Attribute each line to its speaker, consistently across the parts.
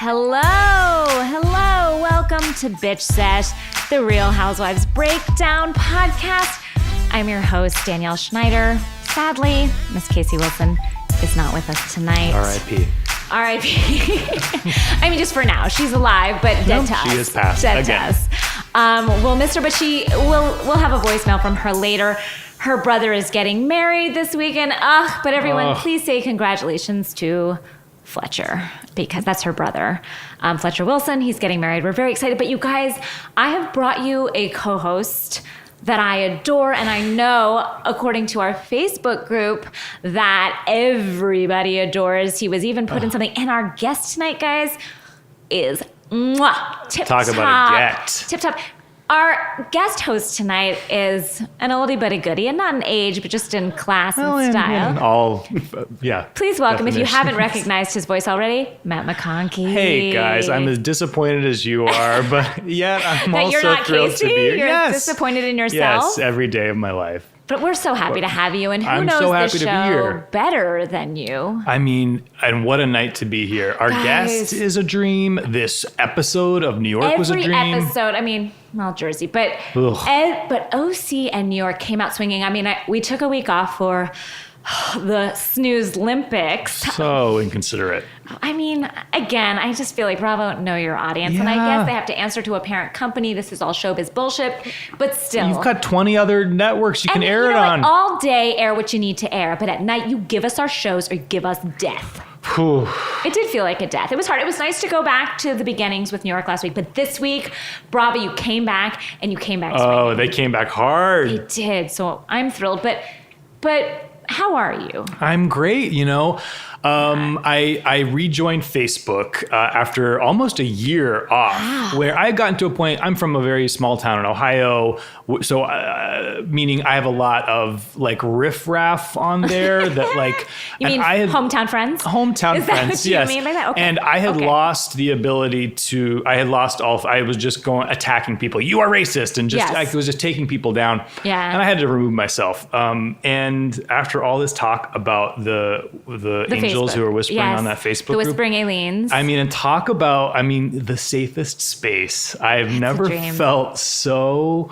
Speaker 1: Hello, welcome to Bitch Sesh, the Real Housewives Breakdown podcast. I'm your host, Danielle Schneider. Sadly, Miss Casey Wilson is not with us tonight.
Speaker 2: R.I.P.
Speaker 1: I mean, just for now. She's alive, but dead to us.
Speaker 2: She is passed
Speaker 1: dead
Speaker 2: again.
Speaker 1: To us. We'll miss her, but we'll have a voicemail from her later. Her brother is getting married this weekend. But everyone, please say congratulations to Fletcher, because that's her brother, Fletcher Wilson. He's getting married. We're very excited. But you guys, I have brought you a co-host that I adore, and I know, according to our Facebook group, that everybody adores. He was even put in something. And our guest tonight, guys, is tip-top.
Speaker 2: Talk about a get.
Speaker 1: Tip-top. Our guest host tonight is an oldie but a goodie, and not in age, but just in class and style. Please welcome, if you haven't recognized his voice already, Matt McConkey.
Speaker 2: Hey guys, I'm as disappointed as you are, but yet I'm also thrilled to be here.
Speaker 1: You're disappointed in yourself?
Speaker 2: Yes, every day of my life.
Speaker 1: But we're so happy to have you, and who knows the show better than you?
Speaker 2: I mean, and what a night to be here. Our guest is a dream. This episode of New York was a dream.
Speaker 1: Every episode, I mean, well, Jersey, but OC and New York came out swinging. I mean, we took a week off for the snooze Olympics.
Speaker 2: So inconsiderate.
Speaker 1: I mean, again, I just feel like Bravo know your audience, and I guess they have to answer to a parent company. This is all showbiz bullshit, but still.
Speaker 2: You've got 20 other networks you can air it on.
Speaker 1: All day, air what you need to air, but at night, you give us our shows or you give us death.
Speaker 2: Whew.
Speaker 1: It did feel like a death. It was hard. It was nice to go back to the beginnings with New York last week, but this week, Bravo, you came back, and you came back swinging.
Speaker 2: Oh, they came back hard.
Speaker 1: They did, so I'm thrilled, but how are you?
Speaker 2: I'm great, I rejoined Facebook after almost a year off, where I had gotten to a point. I'm from a very small town in Ohio, so meaning I have a lot of like riffraff on there that like.
Speaker 1: You mean hometown friends?
Speaker 2: Hometown friends, yes.
Speaker 1: You mean by that? Okay.
Speaker 2: And I had lost the ability to. I was just attacking people. You are racist, and I was just taking people down.
Speaker 1: Yeah.
Speaker 2: And I had to remove myself. And after all this talk about the angels who are whispering on that Facebook group.
Speaker 1: The whispering aliens.
Speaker 2: I mean, and talk about, the safest space. I've never felt so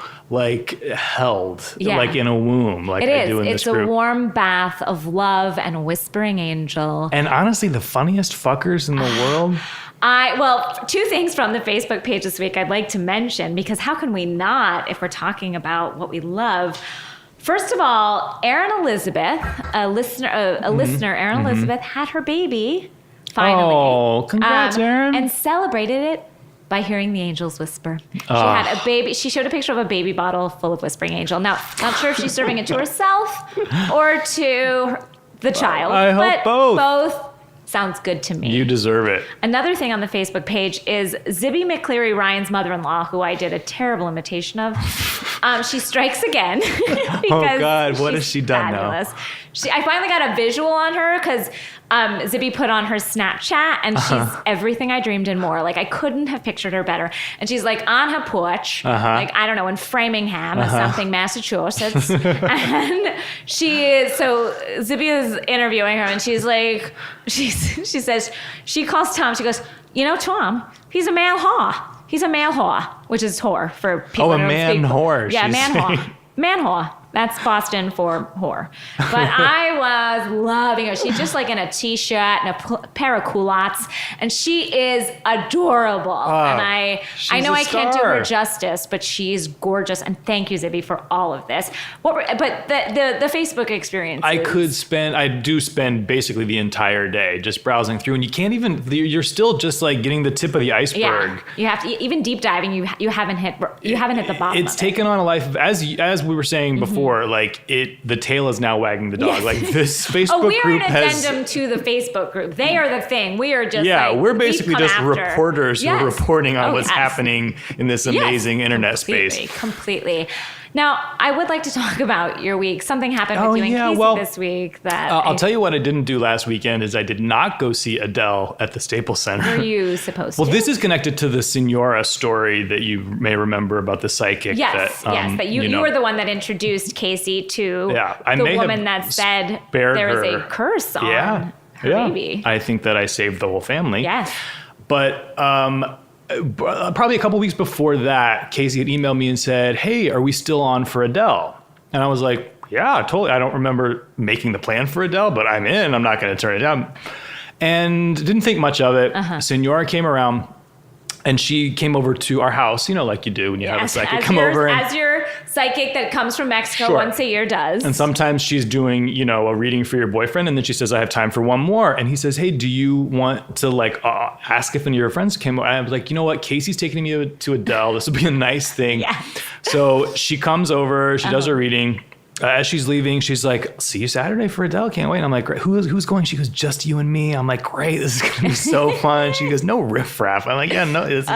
Speaker 2: held, like in a womb, like I do in this group.
Speaker 1: It's a warm bath of love and whispering angel.
Speaker 2: And honestly, the funniest fuckers in the world.
Speaker 1: Two things from the Facebook page this week I'd like to mention, because how can we not if we're talking about what we love? First of all, Erin Elizabeth, a listener, Erin Elizabeth, had her baby, finally.
Speaker 2: Oh, congrats, Erin.
Speaker 1: And celebrated it by hearing the angels whisper. She had a baby. She showed a picture of a baby bottle full of whispering angel. Now, not sure if she's serving it to herself or to the child.
Speaker 2: I hope both.
Speaker 1: Both. Sounds good to me.
Speaker 2: You deserve it.
Speaker 1: Another thing on the Facebook page is Zibby McCleary, Ryan's mother-in-law, who I did a terrible imitation of. She strikes again.
Speaker 2: Oh, God. What has she done
Speaker 1: fabulous. Now? I finally got a visual on her because Zibby put on her Snapchat, and she's everything I dreamed and more. Like, I couldn't have pictured her better. And she's like on her porch, like, I don't know, in Framingham or something, Massachusetts. And so Zibby is interviewing her, and she's like, she says, she calls Tom, she goes, Tom, he's a male whore. He's a male whore, which is whore for people.
Speaker 2: Oh, a man whore.
Speaker 1: Yeah, man whore. Man whore. That's Boston for whore. But I was loving her. She's just like in a t-shirt and a pair of culottes, and she is adorable. And I know I can't do her justice, but she's gorgeous. And thank you, Zibby, for all of this. But the Facebook experience.
Speaker 2: I do spend basically the entire day just browsing through, and you can't even. You're still just like getting the tip of the iceberg.
Speaker 1: Yeah, you have to even deep diving. You haven't hit the bottom.
Speaker 2: It's taken on a life of, as we were saying before. The tail is now wagging the dog. Yes. Like this Facebook
Speaker 1: we are
Speaker 2: group
Speaker 1: an addendum to the Facebook group. They are the thing. We are just
Speaker 2: we're basically just reporters who are reporting on what's happening in this amazing internet space.
Speaker 1: Completely. Now, I would like to talk about your week. Something happened with you and Casey this week that
Speaker 2: I'll tell you what I didn't do last weekend is I did not go see Adele at the Staples Center.
Speaker 1: Were you supposed to?
Speaker 2: Well, this is connected to the Senora story that you may remember about the psychic.
Speaker 1: Yes, that you were the one that introduced Casey to the woman that said there is a curse on her baby.
Speaker 2: I think that I saved the whole family.
Speaker 1: Yes.
Speaker 2: But probably a couple weeks before that, Casey had emailed me and said, hey, are we still on for Adele? And I was like, yeah, totally. I don't remember making the plan for Adele, but I'm in. I'm not going to turn it down. And didn't think much of it. Senora came around. And she came over to our house, like you do when you have a psychic come over.
Speaker 1: As your psychic that comes from Mexico once a year does.
Speaker 2: And sometimes she's doing, a reading for your boyfriend. And then she says, I have time for one more. And he says, hey, do you want to ask if any of your friends came over? I was like, you know what? Casey's taking me to Adele. This will be a nice thing.
Speaker 1: Yes.
Speaker 2: So she comes over. She does her reading. As she's leaving, she's like, see you Saturday for Adele. Can't wait. And I'm like, great. Who's going? She goes, just you and me. I'm like, great. This is going to be so fun. She goes, no riffraff. I'm like, yeah, no. This is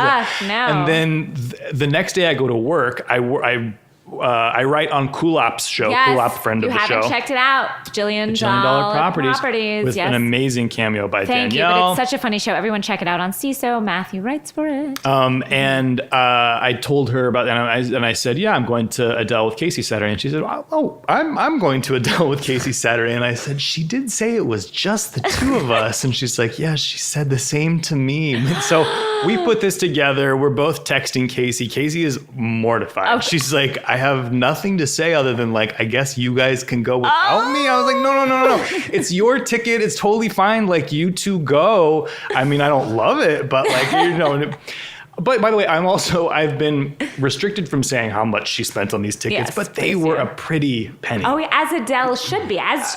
Speaker 1: no.
Speaker 2: And then the next day I go to work. I write on Kulop's show. Kulop, friend of the show.
Speaker 1: You haven't checked it out. $1 Jillion Properties.
Speaker 2: With an amazing cameo by Danielle.
Speaker 1: Thank you, but it's such a funny show. Everyone check it out on CISO. Matthew writes for it.
Speaker 2: And I told her about that, and I said, yeah, I'm going to Adele with Casey Saturday. And she said, oh, I'm going to Adele with Casey Saturday. And I said, she did say it was just the two of us. And she's like, yeah, she said the same to me. And so we put this together. We're both texting Casey. Casey is mortified. Okay. She's like, I have nothing to say other than I guess you guys can go without me. I was like, no. It's your ticket. It's totally fine. You two go. I mean, I don't love it, but But by the way, I've been restricted from saying how much she spent on these tickets, but they were a pretty penny.
Speaker 1: Oh, as Adele should be, as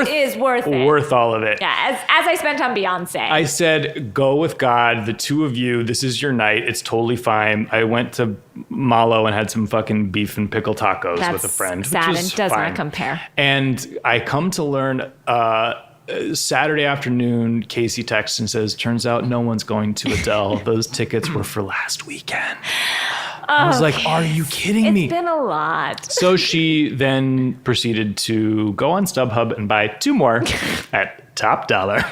Speaker 1: is worth it.
Speaker 2: Worth all of it.
Speaker 1: Yeah, as I spent on Beyonce.
Speaker 2: I said, go with God, the two of you, this is your night, it's totally fine. I went to Malo and had some fucking beef and pickle tacos with a friend.
Speaker 1: Sad
Speaker 2: which
Speaker 1: and
Speaker 2: was
Speaker 1: does
Speaker 2: fine.
Speaker 1: not compare.
Speaker 2: And I come to learn Saturday afternoon, Casey texts and says, turns out no one's going to Adele. Those tickets were for last weekend. I was like, are you kidding me?
Speaker 1: It's been a lot.
Speaker 2: So she then proceeded to go on StubHub and buy two more at top dollar.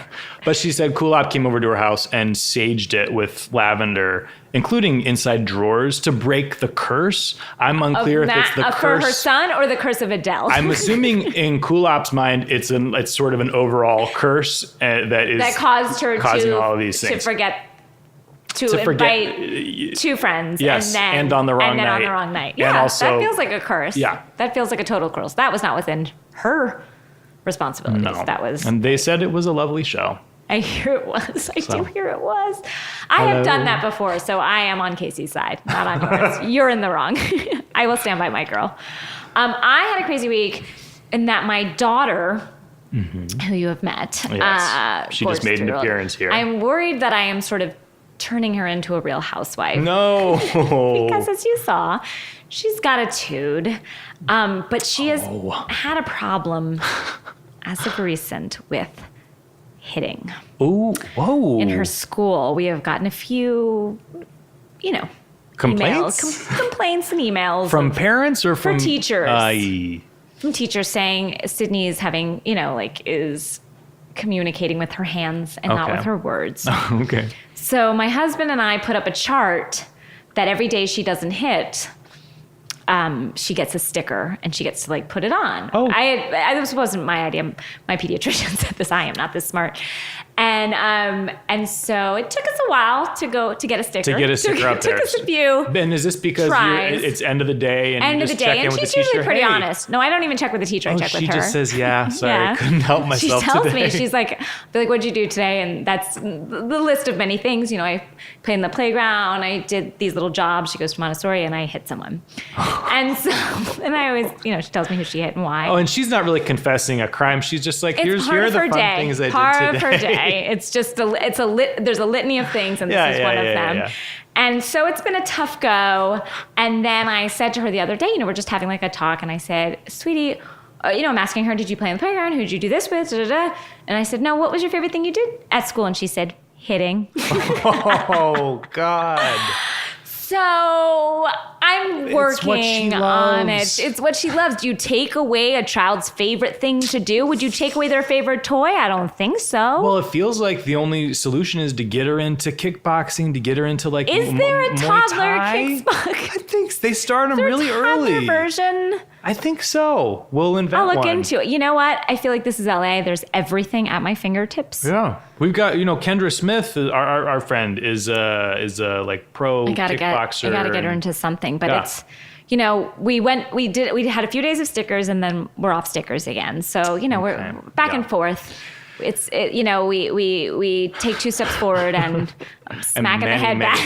Speaker 2: But she said Kulop came over to her house and saged it with lavender, including inside drawers, to break the curse. I'm unclear if it's the curse
Speaker 1: for her son or the curse of Adele.
Speaker 2: I'm assuming in Kulop's mind, it's sort of an overall curse that caused her causing all of these things.
Speaker 1: To invite two friends,
Speaker 2: yes, and on the wrong
Speaker 1: night. Yeah, that feels like a curse.
Speaker 2: Yeah,
Speaker 1: that feels like a total curse. That was not within her responsibilities.
Speaker 2: No.
Speaker 1: That was,
Speaker 2: and they said it was a lovely show.
Speaker 1: I hear it was. I do hear it was. I have done that before, so I am on Casey's side, not on yours. You're in the wrong. I will stand by my girl. I had a crazy week in that my daughter, who you have met,
Speaker 2: she just made an appearance here.
Speaker 1: I'm worried that I am sort of turning her into a real housewife.
Speaker 2: No.
Speaker 1: Because as you saw, she's got a tude. But she has had a problem as of recent with hitting.
Speaker 2: Oh, whoa.
Speaker 1: In her school, we have gotten a few,
Speaker 2: complaints?
Speaker 1: Complaints and emails.
Speaker 2: From parents or from
Speaker 1: teachers? From teachers saying Sydney is having, is communicating with her hands and not with her words.
Speaker 2: Okay.
Speaker 1: So my husband and I put up a chart that every day she doesn't hit, she gets a sticker and she gets to put it on.
Speaker 2: Oh.
Speaker 1: This wasn't my idea. My pediatrician said this. I am not this smart. And so it took us a while to get a sticker.
Speaker 2: To get a sticker up there.
Speaker 1: It took us a few.
Speaker 2: And is this because it's end of the day and you just check in with the teacher?
Speaker 1: And she's usually pretty honest. No, I don't even check with the teacher. I check with her.
Speaker 2: She just says, yeah, sorry, I couldn't help myself today.
Speaker 1: She tells me, she's like, what'd you do today? And that's the list of many things. I played in the playground. I did these little jobs. She goes to Montessori and I hit someone. And so, and I always, she tells me who she hit and why.
Speaker 2: Oh, and she's not really confessing a crime. She's just like, here are the fun things I did today.
Speaker 1: Part of her day. It's just there's a litany of things, and this is one of them. Yeah. And so it's been a tough go. And then I said to her the other day, we're just having a talk, and I said, sweetie, I'm asking her, did you play in the playground? Who did you do this with? Da, da, da. And I said, no, what was your favorite thing you did at school? And she said, hitting.
Speaker 2: Oh, God.
Speaker 1: So I'm working on it. It's what she loves. Do you take away a child's favorite thing to do? Would you take away their favorite toy? I don't think so.
Speaker 2: Well, it feels like the only solution is to get her into kickboxing, to get her into like
Speaker 1: Is there a
Speaker 2: Muay
Speaker 1: toddler
Speaker 2: Thai.
Speaker 1: kickboxing?
Speaker 2: I think they start them really early.
Speaker 1: Version?
Speaker 2: I think so. We'll invent one.
Speaker 1: I'll look into it. You know what? I feel like this is LA. There's everything at my fingertips.
Speaker 2: Yeah, we've got Kendra Smith, our friend, is like pro kickboxer.
Speaker 1: I gotta get her into something, but it's. We had a few days of stickers and then we're off stickers again. So, we're back and forth. We take 2 steps forward and smack in the head back.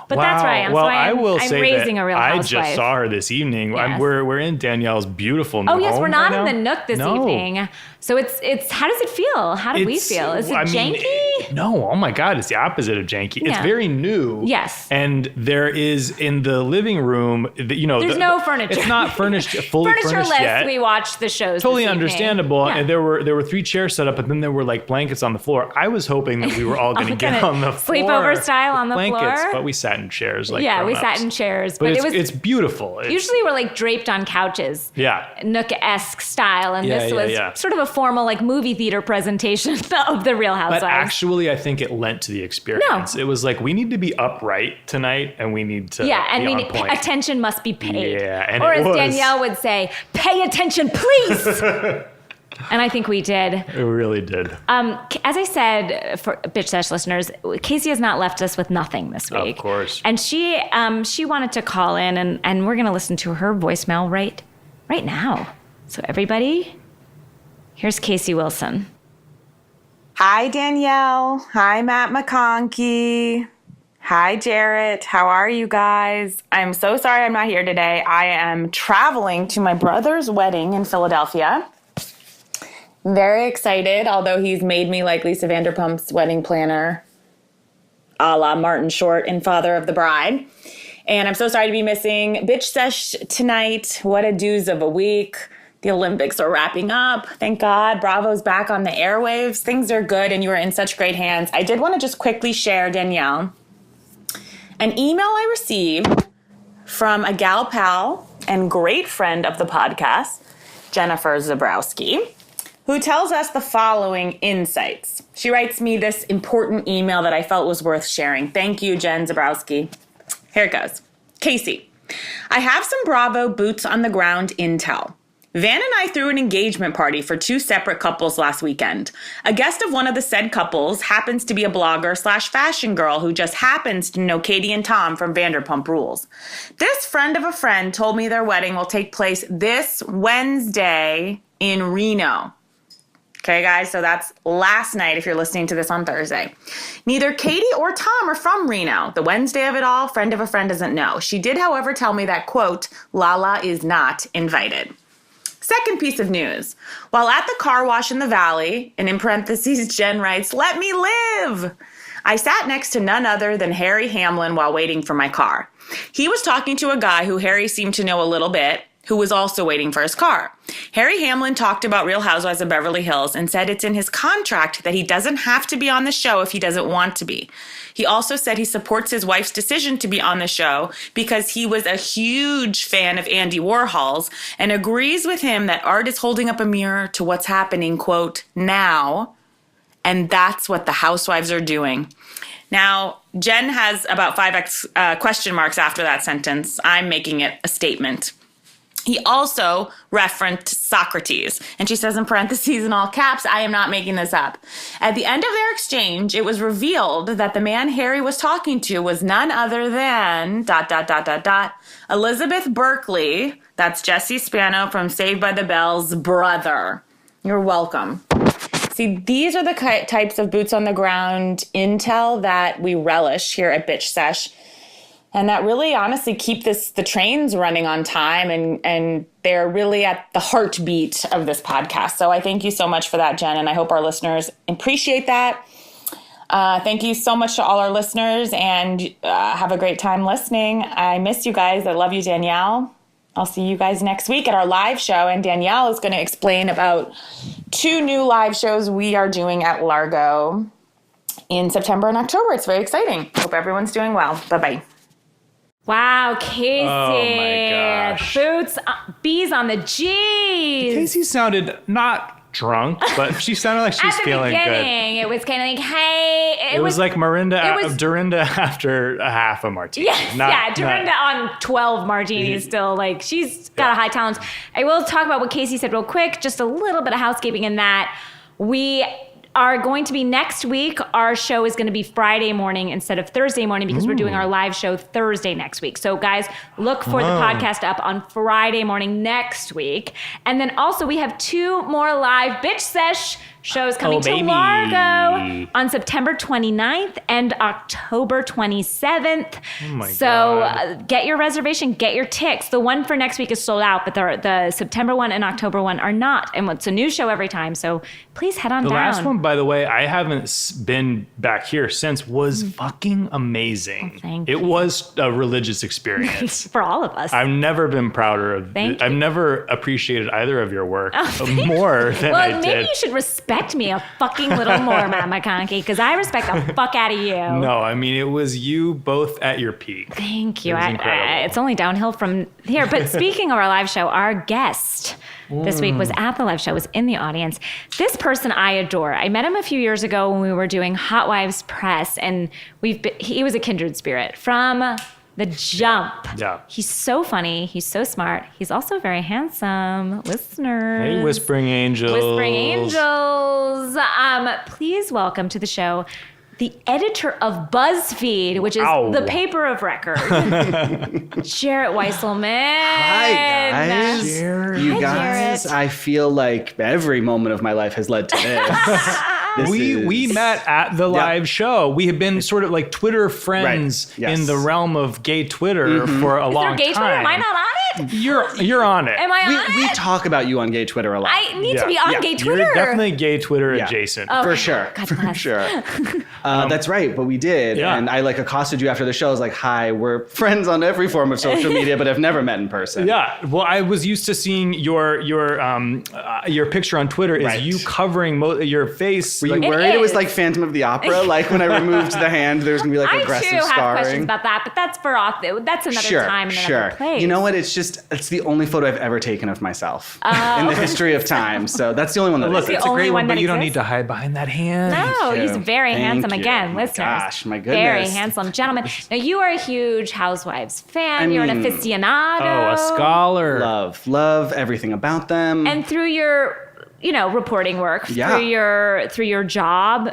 Speaker 1: But that's where I am.
Speaker 2: Well,
Speaker 1: so
Speaker 2: I will
Speaker 1: I'm
Speaker 2: say
Speaker 1: raising
Speaker 2: that
Speaker 1: a real
Speaker 2: I
Speaker 1: housewife.
Speaker 2: just saw her this evening.
Speaker 1: Yes.
Speaker 2: We're in Danielle's beautiful new home.
Speaker 1: Oh yes, we're not
Speaker 2: right
Speaker 1: in the Nook this evening. So it's how does it feel? How do we feel? Is it janky?
Speaker 2: No, oh my God, it's the opposite of janky.
Speaker 1: Yeah.
Speaker 2: It's very new.
Speaker 1: Yes.
Speaker 2: And there is in the living room,
Speaker 1: there's no furniture.
Speaker 2: It's not fully furnished
Speaker 1: Furnitureless,
Speaker 2: yet.
Speaker 1: we watched the shows.
Speaker 2: Totally
Speaker 1: this evening.
Speaker 2: understandable.
Speaker 1: Yeah.
Speaker 2: And there were 3 chairs set up, but then there were like blankets on the floor. I was hoping that we were all going to get on the floor.
Speaker 1: Sleepover style on the
Speaker 2: blankets,
Speaker 1: floor.
Speaker 2: But we sat in chairs. Like
Speaker 1: we
Speaker 2: grown-ups.
Speaker 1: sat in chairs.
Speaker 2: But it's beautiful.
Speaker 1: Usually we're like draped on couches.
Speaker 2: Yeah.
Speaker 1: Nook-esque style. And this was
Speaker 2: yeah.
Speaker 1: sort of a formal like movie theater presentation of the Real Housewives.
Speaker 2: But actually, I think it lent to the experience.
Speaker 1: No.
Speaker 2: It was like, we need to be upright tonight and we need to be on point.
Speaker 1: Attention must be paid.
Speaker 2: Yeah, and
Speaker 1: or
Speaker 2: it
Speaker 1: as
Speaker 2: was.
Speaker 1: Danielle would say, pay attention, please. And I think we did.
Speaker 2: It really did.
Speaker 1: As I said, for Bitch Sesh listeners, Casey has not left us with nothing this week.
Speaker 2: Of course.
Speaker 1: And she wanted to call in, and we're going to listen to her voicemail right now. So everybody, here's Casey Wilson.
Speaker 3: Hi, Danielle. Hi, Matt McConkey. Hi, Jarett. How are you guys? I'm so sorry I'm not here today. I am traveling to my brother's wedding in Philadelphia. Very excited, although he's made me like Lisa Vanderpump's wedding planner, a la Martin Short in Father of the Bride. And I'm so sorry to be missing Bitch Sesh tonight. What a doozy of a week. The Olympics are wrapping up. Thank God. Bravo's back on the airwaves. Things are good, and you are in such great hands. I did want to just quickly share, Danielle, an email I received from a gal pal and great friend of the podcast, Jennifer Zabrowski, who tells us the following insights. She writes me this important email that I felt was worth sharing. Thank you, Jen Zabrowski. Here it goes. Casey, I have some Bravo boots on the ground intel. Van and I threw an engagement party for 2 separate couples last weekend. A guest of one of the said couples happens to be a blogger/fashion girl who just happens to know Katie and Tom from Vanderpump Rules. This friend of a friend told me their wedding will take place this Wednesday in Reno. Okay, guys, so that's last night if you're listening to this on Thursday. Neither Katie or Tom are from Reno. The Wednesday of it all, friend of a friend doesn't know. She did, however, tell me that, quote, Lala is not invited. Second piece of news. While at the car wash in the valley, and in parentheses, Jen writes, let me live. I sat next to none other than Harry Hamlin while waiting for my car. He was talking to a guy who Harry seemed to know a little bit, who was also waiting for his car. Harry Hamlin talked about Real Housewives of Beverly Hills and said it's in his contract that he doesn't have to be on the show if he doesn't want to be. He also said he supports his wife's decision to be on the show because he was a huge fan of Andy Warhol's and agrees with him that art is holding up a mirror to what's happening, quote, now, and that's what the housewives are doing. Now, Jen has about 5 question marks after that sentence. I'm making it a statement. He also referenced Socrates, and she says in parentheses in all caps, I am not making this up. At the end of their exchange, it was revealed that the man Harry was talking to was none other than ... Elizabeth Berkley, that's Jesse Spano from Saved by the Bell's brother. You're welcome. See, these are the types of boots on the ground intel that we relish here at Bitch Sesh. And that really honestly keep the trains running on time, and they're really at the heartbeat of this podcast. So I thank you so much for that, Jen, and I hope our listeners appreciate that. Thank you so much to all our listeners, and have a great time listening. I miss you guys. I love you, Danielle. I'll see you guys next week at our live show, and Danielle is going to explain about 2 new live shows we are doing at Largo in September and October. It's very exciting. Hope everyone's doing well. Bye-bye.
Speaker 1: Wow, Casey.
Speaker 2: Oh my gosh.
Speaker 1: Boots, bees on the G's.
Speaker 2: Casey sounded not drunk, but she sounded like she was feeling
Speaker 1: At the
Speaker 2: good.
Speaker 1: beginning, it was kind of like, hey.
Speaker 2: It was like Dorinda after a half a martini.
Speaker 1: Yes, Dorinda on 12 martinis still. Like, she's got a high tolerance. I will talk about what Casey said real quick, just a little bit of housekeeping in that we are going to be next week. Our show is going to be Friday morning instead of Thursday morning because we're doing our live show Thursday next week. So guys, look for the podcast up on Friday morning next week. And then also we have 2 more live Bitch Sesh shows coming to Largo on September 29th and October 27th.
Speaker 2: Oh my
Speaker 1: God. Get your reservation, get your tickets. The one for next week is sold out, but the September one and October one are not. And it's a new show every time, so please head on down.
Speaker 2: The last one, by the way, I haven't been back here since, was fucking amazing.
Speaker 1: Oh, thank you.
Speaker 2: It was a religious experience.
Speaker 1: For all of us.
Speaker 2: I've never been prouder of
Speaker 1: Thank
Speaker 2: I've
Speaker 1: you.
Speaker 2: never appreciated either of your work more than I did.
Speaker 1: Well, maybe you should respect me a fucking little more, Matt McConkey, because I respect the fuck out of you.
Speaker 2: No, I mean, it was you both at your peak.
Speaker 1: Thank you.
Speaker 2: It was incredible.
Speaker 1: It's only downhill from here. But speaking of our live show, our guest this week was at the live show, was in the audience. This person I adore. I met him a few years ago when we were doing Hot Wives Press, and he was a kindred spirit from the jump.
Speaker 2: Yeah.
Speaker 1: He's so funny. He's so smart. He's also very handsome. Listeners.
Speaker 2: Hey, Whispering Angels.
Speaker 1: Whispering Angels. Please welcome to the show the editor of Buzzfeed, which is the paper of record, Jarett Weiselman.
Speaker 4: Hi, guys.
Speaker 2: Jarett.
Speaker 4: You
Speaker 1: Hi,
Speaker 4: guys,
Speaker 1: Jarett.
Speaker 4: I feel like every moment of my life has led to this.
Speaker 2: We met at the live show. We have been sort of like Twitter friends
Speaker 4: Right. Yes.
Speaker 2: in the realm of gay Twitter for a
Speaker 1: Is
Speaker 2: long
Speaker 1: there gay
Speaker 2: time.
Speaker 1: Twitter? Am I not on it?
Speaker 2: You're on it.
Speaker 1: Am I on
Speaker 4: We
Speaker 1: it?
Speaker 4: talk about you on gay Twitter a lot.
Speaker 1: I need to be on
Speaker 4: Yeah.
Speaker 1: gay
Speaker 2: You're
Speaker 1: Twitter.
Speaker 2: definitely gay Twitter
Speaker 4: Yeah.
Speaker 2: adjacent.
Speaker 1: Oh,
Speaker 4: For sure.
Speaker 1: God
Speaker 4: For
Speaker 1: bless.
Speaker 4: sure. That's right, but we did.
Speaker 2: Yeah.
Speaker 4: And I accosted you after the show. I was like, hi, we're friends on every form of social media, but I've never met in person.
Speaker 2: Yeah, well, I was used to seeing your picture on Twitter is
Speaker 4: Right.
Speaker 2: you covering your face.
Speaker 4: Were you
Speaker 2: like-
Speaker 4: worried it was
Speaker 1: is.
Speaker 4: like Phantom of the Opera? Like when I removed the hand, there's going to be like
Speaker 1: I
Speaker 4: aggressive
Speaker 1: too have
Speaker 4: scarring?
Speaker 1: questions about that, but that's that's another time and another place.
Speaker 4: You know what? It's the only photo I've ever taken of myself in the history of time. So that's the only one that
Speaker 2: Look,
Speaker 1: the
Speaker 2: it's a
Speaker 1: only
Speaker 2: great
Speaker 1: one
Speaker 2: one, but
Speaker 1: that
Speaker 2: you don't
Speaker 1: exists?
Speaker 2: need to hide behind that hand.
Speaker 1: No,
Speaker 4: you.
Speaker 1: he's very
Speaker 4: Thank
Speaker 1: handsome
Speaker 4: you.
Speaker 1: again,
Speaker 4: My
Speaker 1: listeners.
Speaker 4: gosh, my goodness.
Speaker 1: Very handsome gentleman. Now, you are a huge Housewives fan.
Speaker 4: I
Speaker 1: You're an
Speaker 4: mean-
Speaker 1: aficionado.
Speaker 2: Oh, a scholar.
Speaker 4: Love everything about them.
Speaker 1: And through your, reporting work,
Speaker 4: Yeah.
Speaker 1: through your job,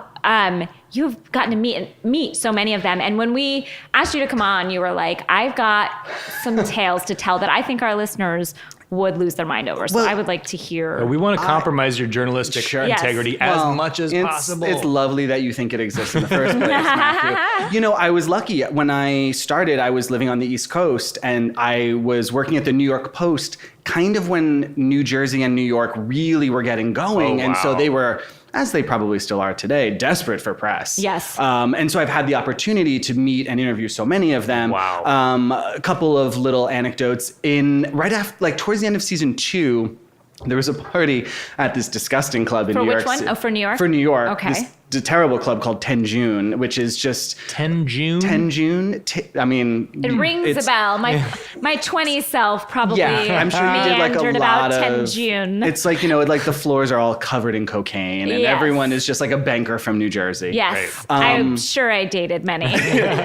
Speaker 1: you've gotten to meet so many of them. And when we asked you to come on, you were like, I've got some tales to tell that I think our listeners would lose their mind over. So
Speaker 4: Well,
Speaker 1: I would like to hear.
Speaker 2: We want to compromise your journalistic
Speaker 4: Sure.
Speaker 1: Yes.
Speaker 2: integrity
Speaker 4: Well,
Speaker 2: as much as possible.
Speaker 4: It's lovely that you think it exists in the first place, Matthew. I was lucky. When I started, I was living on the East Coast, and I was working at the New York Post kind of when New Jersey and New York really were getting going.
Speaker 2: Oh,
Speaker 4: And so
Speaker 2: wow.
Speaker 4: they were, as they probably still are today, desperate for press.
Speaker 1: Yes.
Speaker 4: And so I've had the opportunity to meet and interview so many of them.
Speaker 2: Wow.
Speaker 4: A couple of little anecdotes. Right after, towards the end of season 2, there was a party at this disgusting club in
Speaker 1: For
Speaker 4: New
Speaker 1: which
Speaker 4: York
Speaker 1: one?
Speaker 4: City.
Speaker 1: Oh, for New York?
Speaker 4: For New York.
Speaker 1: Okay.
Speaker 4: This terrible club called 10 June, which is just
Speaker 2: 10 June?
Speaker 4: 10 June.
Speaker 1: It rings a bell. My 20s self probably
Speaker 4: Yeah, I'm sure you did
Speaker 1: meandered
Speaker 4: a
Speaker 1: about
Speaker 4: lot
Speaker 1: 10
Speaker 4: of.
Speaker 1: June.
Speaker 4: It's the floors are all covered in cocaine, and
Speaker 1: Yes.
Speaker 4: everyone is just like a banker from New Jersey.
Speaker 1: Yes,
Speaker 4: Right.
Speaker 1: I'm sure I dated many.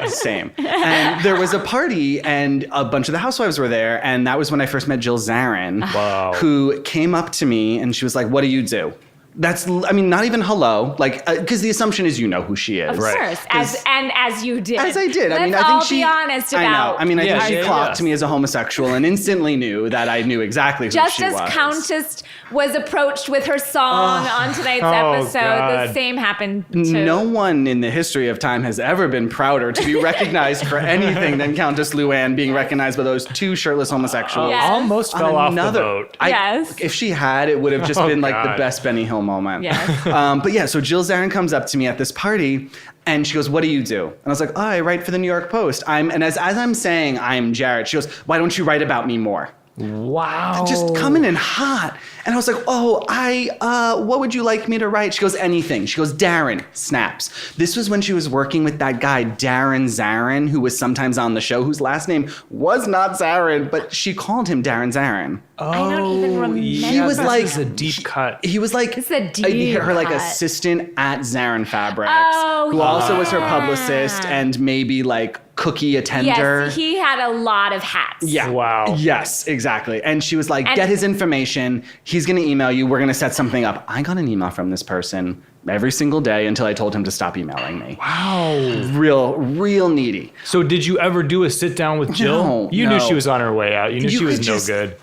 Speaker 4: Same. And there was a party, and a bunch of the housewives were there, and that was when I first met Jill Zarin,
Speaker 2: Wow.
Speaker 4: who came up to me and she was like, "What do you do?" Not even hello, because the assumption is you know who she is.
Speaker 1: Of course, as you did.
Speaker 4: As I did.
Speaker 1: Let's
Speaker 4: I think
Speaker 1: all
Speaker 4: she.
Speaker 1: be honest
Speaker 4: I know.
Speaker 1: about.
Speaker 4: I think
Speaker 2: Yeah,
Speaker 4: she
Speaker 2: yeah,
Speaker 4: clocked
Speaker 2: yeah.
Speaker 4: me as a homosexual and instantly knew that I knew exactly who
Speaker 1: Just
Speaker 4: she
Speaker 1: as
Speaker 4: was.
Speaker 1: Countess was approached with her song on tonight's episode, the
Speaker 2: God.
Speaker 1: same happened to
Speaker 4: No one in the history of time has ever been prouder to be recognized for anything than Countess Luann being recognized by those two shirtless homosexuals.
Speaker 1: Yes.
Speaker 2: Almost
Speaker 4: On
Speaker 2: fell off the boat.
Speaker 1: Yes.
Speaker 4: If she had, it would have just been the
Speaker 2: God.
Speaker 4: best Benny Hill moment.
Speaker 1: Yes.
Speaker 4: But yeah, so Jill Zarin comes up to me at this party and she goes, "What do you do?" And I was like, "Oh, I write for the New York Post." And as I'm saying I'm Jarett, she goes, "Why don't you write about me more?"
Speaker 2: Wow.
Speaker 4: Just coming in hot. And I was like, what would you like me to write? She goes, anything. She goes, Darren, snaps. This was when she was working with that guy, Darren Zarin, who was sometimes on the show, whose last name was not Zarin, but she called him Darren Zarin.
Speaker 1: I don't even remember.
Speaker 2: He
Speaker 4: was like-
Speaker 2: this is a deep cut.
Speaker 4: He was like
Speaker 1: It's a deep
Speaker 4: her like
Speaker 1: cut.
Speaker 4: assistant at Zarin Fabrics,
Speaker 1: Oh,
Speaker 4: who also was her
Speaker 1: yeah.
Speaker 4: publicist and maybe like cookie attender.
Speaker 1: Yes, he had a lot of hats.
Speaker 4: Yeah.
Speaker 2: Wow.
Speaker 4: Yes, exactly. And she was like,
Speaker 1: And-
Speaker 4: get his information. He's going to email you. We're going to set something up. I got an email from this person every single day until I told him to stop emailing me.
Speaker 2: Wow.
Speaker 4: Real needy.
Speaker 2: So did you ever do a sit down with Jill?
Speaker 4: No,
Speaker 2: You
Speaker 4: no.
Speaker 2: knew she was on her way out. You knew she was
Speaker 4: could
Speaker 2: no
Speaker 4: just-
Speaker 2: good.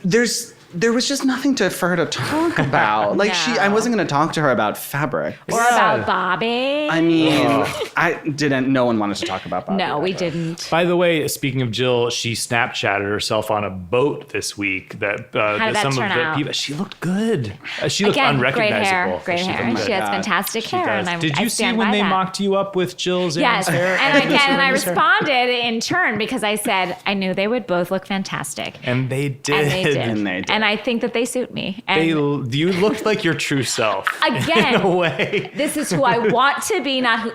Speaker 4: There was just nothing for her to talk about. Like I
Speaker 1: No.
Speaker 4: wasn't going to talk to her about fabric.
Speaker 1: Or about Bobby.
Speaker 4: I mean, no one wanted to talk about Bobby.
Speaker 1: no, we
Speaker 4: ever.
Speaker 1: didn't.
Speaker 2: By the way, speaking of Jill, she Snapchatted herself on a boat this week. That
Speaker 1: How did that
Speaker 2: some
Speaker 1: turn
Speaker 2: of the
Speaker 1: out?
Speaker 2: people. She looked good. She looked
Speaker 1: Again,
Speaker 2: unrecognizable.
Speaker 1: great hair.
Speaker 2: looked
Speaker 1: She
Speaker 2: good.
Speaker 1: has
Speaker 4: God.
Speaker 1: fantastic
Speaker 2: She
Speaker 1: hair,
Speaker 2: does.
Speaker 1: and
Speaker 2: Did
Speaker 1: I
Speaker 2: you see
Speaker 1: stand
Speaker 2: when
Speaker 1: by
Speaker 2: they
Speaker 1: that.
Speaker 2: mocked you up with Jill's
Speaker 1: Yes,
Speaker 2: hair?
Speaker 1: and I
Speaker 2: Serena's hair?
Speaker 1: responded in turn because I said I knew they would both look fantastic,
Speaker 2: And they did.
Speaker 1: and they did,
Speaker 4: And they did.
Speaker 1: and I think that they suit me. And
Speaker 2: You looked like your true self.
Speaker 1: Again,
Speaker 2: in a way.
Speaker 1: this is who I want to be, not who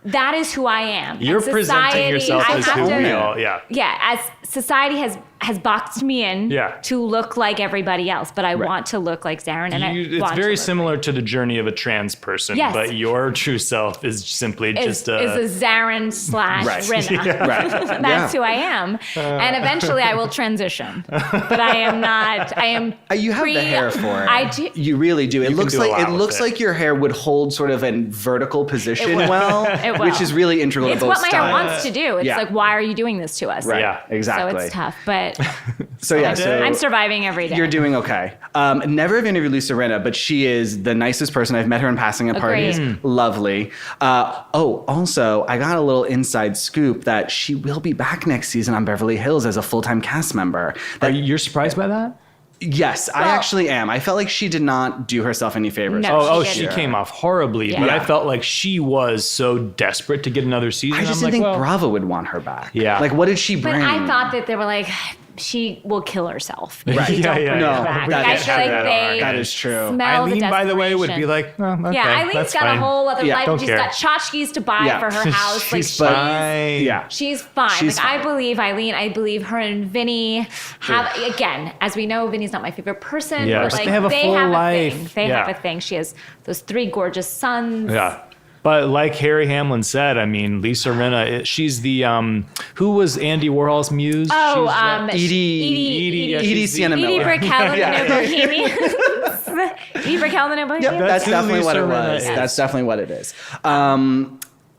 Speaker 1: that is who I am.
Speaker 2: You're
Speaker 1: And
Speaker 2: presenting
Speaker 1: society,
Speaker 2: yourself
Speaker 1: I
Speaker 2: as
Speaker 1: have
Speaker 2: who
Speaker 1: to-
Speaker 2: we all. Yeah.
Speaker 1: Yeah, as society has boxed me in
Speaker 2: Yeah.
Speaker 1: to look like everybody else, but I want to look like Zarin, and
Speaker 2: It's
Speaker 1: want
Speaker 2: very
Speaker 1: to look
Speaker 2: similar to the journey of a trans person,
Speaker 1: Yes.
Speaker 2: but your true self is simply
Speaker 1: is
Speaker 2: just a.
Speaker 1: a Zarin slash
Speaker 4: Right.
Speaker 1: Rinna.
Speaker 4: Right.
Speaker 1: That's who I am, and eventually I will transition. But I am not. I am.
Speaker 4: You have the hair for it.
Speaker 1: I do.
Speaker 4: You really do. It
Speaker 2: can
Speaker 4: looks
Speaker 2: do a
Speaker 4: like
Speaker 2: lot with
Speaker 4: looks
Speaker 2: it.
Speaker 4: like your hair would hold sort of a vertical position
Speaker 1: will.
Speaker 4: well,
Speaker 1: It will.
Speaker 4: which is really integral
Speaker 1: It's
Speaker 4: to both
Speaker 1: what my hair
Speaker 4: styles.
Speaker 1: wants to do. It's
Speaker 4: Yeah.
Speaker 1: like, why are you doing this to us?
Speaker 4: Right.
Speaker 2: Yeah.
Speaker 4: Exactly.
Speaker 1: So it's tough, but
Speaker 4: So yeah, so
Speaker 1: I'm surviving every day.
Speaker 4: you're doing okay. Never have interviewed Lisa Rinna, but she is the nicest person. I've met her in passing at parties.
Speaker 1: Agreed.
Speaker 4: Lovely. Also, I got a little inside scoop that she will be back next season on Beverly Hills as a full-time cast member.
Speaker 2: You're surprised by that?
Speaker 4: Yes, I
Speaker 1: Well-
Speaker 4: actually am. I felt like she did not do herself any favors.
Speaker 1: No.
Speaker 2: She
Speaker 1: didn't.
Speaker 2: came off horribly, but
Speaker 1: Yeah.
Speaker 2: I felt like she was so desperate to get another season.
Speaker 4: I just
Speaker 2: I'm
Speaker 4: didn't
Speaker 2: like,
Speaker 4: think
Speaker 2: well,
Speaker 4: Bravo would want her back.
Speaker 2: Yeah.
Speaker 4: Like, what did she
Speaker 1: But
Speaker 4: bring?
Speaker 1: I thought that they were like, she will kill herself. If
Speaker 2: Right.
Speaker 1: we don't
Speaker 2: Yeah,
Speaker 1: bring
Speaker 2: yeah,
Speaker 1: her
Speaker 2: yeah.
Speaker 1: back.
Speaker 2: We
Speaker 1: Like, I
Speaker 2: can't
Speaker 1: feel
Speaker 2: have
Speaker 1: like
Speaker 2: that
Speaker 1: they
Speaker 2: arc.
Speaker 4: That is true.
Speaker 1: smell the
Speaker 2: Eileen, by the way, would be
Speaker 1: desperation.
Speaker 2: like, oh, okay,
Speaker 1: yeah, Eileen's
Speaker 2: that's
Speaker 1: got
Speaker 2: fine.
Speaker 1: a whole other
Speaker 4: Yeah,
Speaker 1: life.
Speaker 2: don't
Speaker 1: She's
Speaker 2: care.
Speaker 1: got tchotchkes to buy
Speaker 4: Yeah.
Speaker 1: for her house. Like
Speaker 4: She's fine.
Speaker 2: Fine.
Speaker 4: Yeah.
Speaker 1: she's fine.
Speaker 4: She's
Speaker 1: like I
Speaker 4: fine.
Speaker 1: believe Eileen. I believe her and Vinny have again, as we know, Vinny's not my favorite person.
Speaker 2: Yeah,
Speaker 1: but
Speaker 2: but
Speaker 1: like
Speaker 2: they have a full life.
Speaker 1: thing. They
Speaker 2: Yeah.
Speaker 1: have a thing. She has those 3 gorgeous sons.
Speaker 2: Yeah. But like Harry Hamlin said, I mean, Lisa Rinna, she's the, who was Andy Warhol's muse?
Speaker 1: Oh,
Speaker 2: Edie,
Speaker 4: Edie Sienna
Speaker 1: Edie
Speaker 4: Miller.
Speaker 1: Brickell and
Speaker 4: Yeah.
Speaker 1: the No Bohemians. Edie Brickell and the No Bohemians.
Speaker 4: Yep, that's
Speaker 2: who
Speaker 4: definitely what
Speaker 2: Lisa
Speaker 4: it
Speaker 2: Rinna
Speaker 4: was.
Speaker 2: is.
Speaker 4: That's definitely what it is.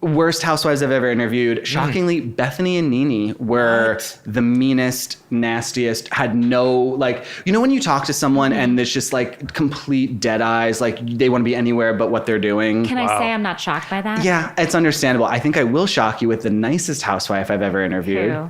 Speaker 4: Worst housewives I've ever interviewed. Shockingly, Bethany and Nene were the meanest, nastiest, had no, like, you know when you talk to someone and there's just like complete dead eyes, like they want to be anywhere but what they're doing?
Speaker 1: Can I say I'm not shocked by that?
Speaker 4: Yeah, it's understandable. I think I will shock you with the nicest housewife I've ever interviewed.
Speaker 1: Who?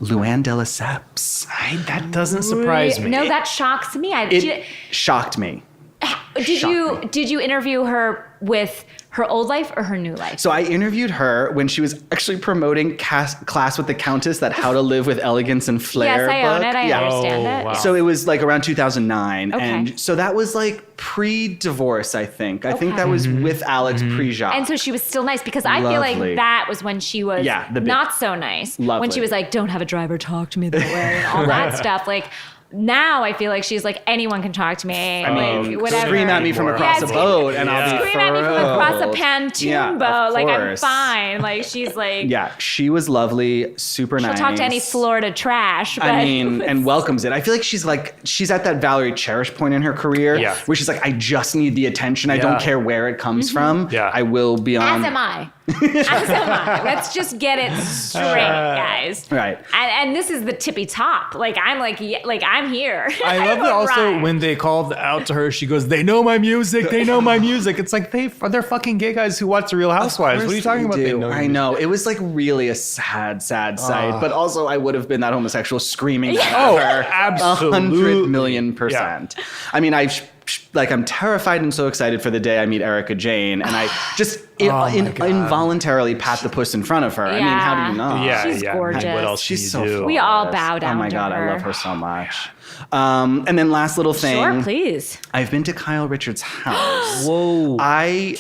Speaker 4: Luann de Lesseps.
Speaker 2: That doesn't surprise me.
Speaker 1: No, that shocks me.
Speaker 4: It shocked me. shocked me.
Speaker 1: Did you interview her with her old life or her new life?
Speaker 4: So I interviewed her when she was actually promoting Class with the Countess, that How to Live with Elegance and Flair
Speaker 1: Yes, I
Speaker 4: book.
Speaker 1: own it. I understand
Speaker 2: Oh,
Speaker 1: it.
Speaker 2: wow.
Speaker 4: So it was like around 2009.
Speaker 1: Okay.
Speaker 4: And so that was like pre-divorce, I think. I think
Speaker 1: Okay.
Speaker 4: that was with Alex pre-Jacques.
Speaker 1: And so she was still nice because I feel
Speaker 4: Lovely.
Speaker 1: like that was when she was
Speaker 4: Yeah, the big-
Speaker 1: not so nice. When
Speaker 4: Lovely.
Speaker 1: she was like, don't have a driver talk to me that way and all that stuff. Like now I feel like she's like, anyone can talk to me.
Speaker 4: I mean,
Speaker 1: like, whatever.
Speaker 4: scream at me from across
Speaker 1: Yeah,
Speaker 4: a boat and I'll be
Speaker 1: Scream at me from across a
Speaker 4: thrilled.
Speaker 1: pontoon
Speaker 4: Yeah, of
Speaker 1: boat. Like I'm
Speaker 4: course.
Speaker 1: fine. Like she's like,
Speaker 4: Yeah, she was lovely, super
Speaker 1: she'll
Speaker 4: nice.
Speaker 1: talk to any Florida trash. But
Speaker 4: I mean, and welcomes it. I feel like she's at that Valerie Cherish point in her career
Speaker 2: Yeah.
Speaker 4: where she's like, I just need the attention. I don't
Speaker 2: Yeah.
Speaker 4: care where it comes from.
Speaker 2: Yeah.
Speaker 4: I will be on.
Speaker 1: as am I. As am I. Let's just get it straight, guys.
Speaker 4: Right.
Speaker 1: And this is the tippy top. Like I'm like, yeah, like I'm here.
Speaker 2: I love that also
Speaker 1: Right.
Speaker 2: when they called out to her, she goes, they know my music, they know my music. It's like they're fucking gay guys who watch The Real Housewives. What are you talking about? They know your
Speaker 4: I
Speaker 2: music?
Speaker 4: know. It was like really a sad sight. But also I would have been that homosexual screaming at
Speaker 2: Oh,
Speaker 4: her.
Speaker 2: absolutely.
Speaker 4: 100,000,000%. I mean, I'm terrified and so excited for the day I meet Erica Jane. And I just involuntarily pat the puss in front of her. I mean, how do you not?
Speaker 2: Yeah,
Speaker 1: She's gorgeous.
Speaker 2: What else
Speaker 4: She's
Speaker 2: can you
Speaker 4: so
Speaker 2: do?
Speaker 1: We all bow down
Speaker 4: Oh my
Speaker 1: to
Speaker 4: God,
Speaker 1: her.
Speaker 4: I love her so much. And then last little thing.
Speaker 1: Sure, please.
Speaker 4: I've been to Kyle Richards' house.
Speaker 2: Whoa.
Speaker 4: I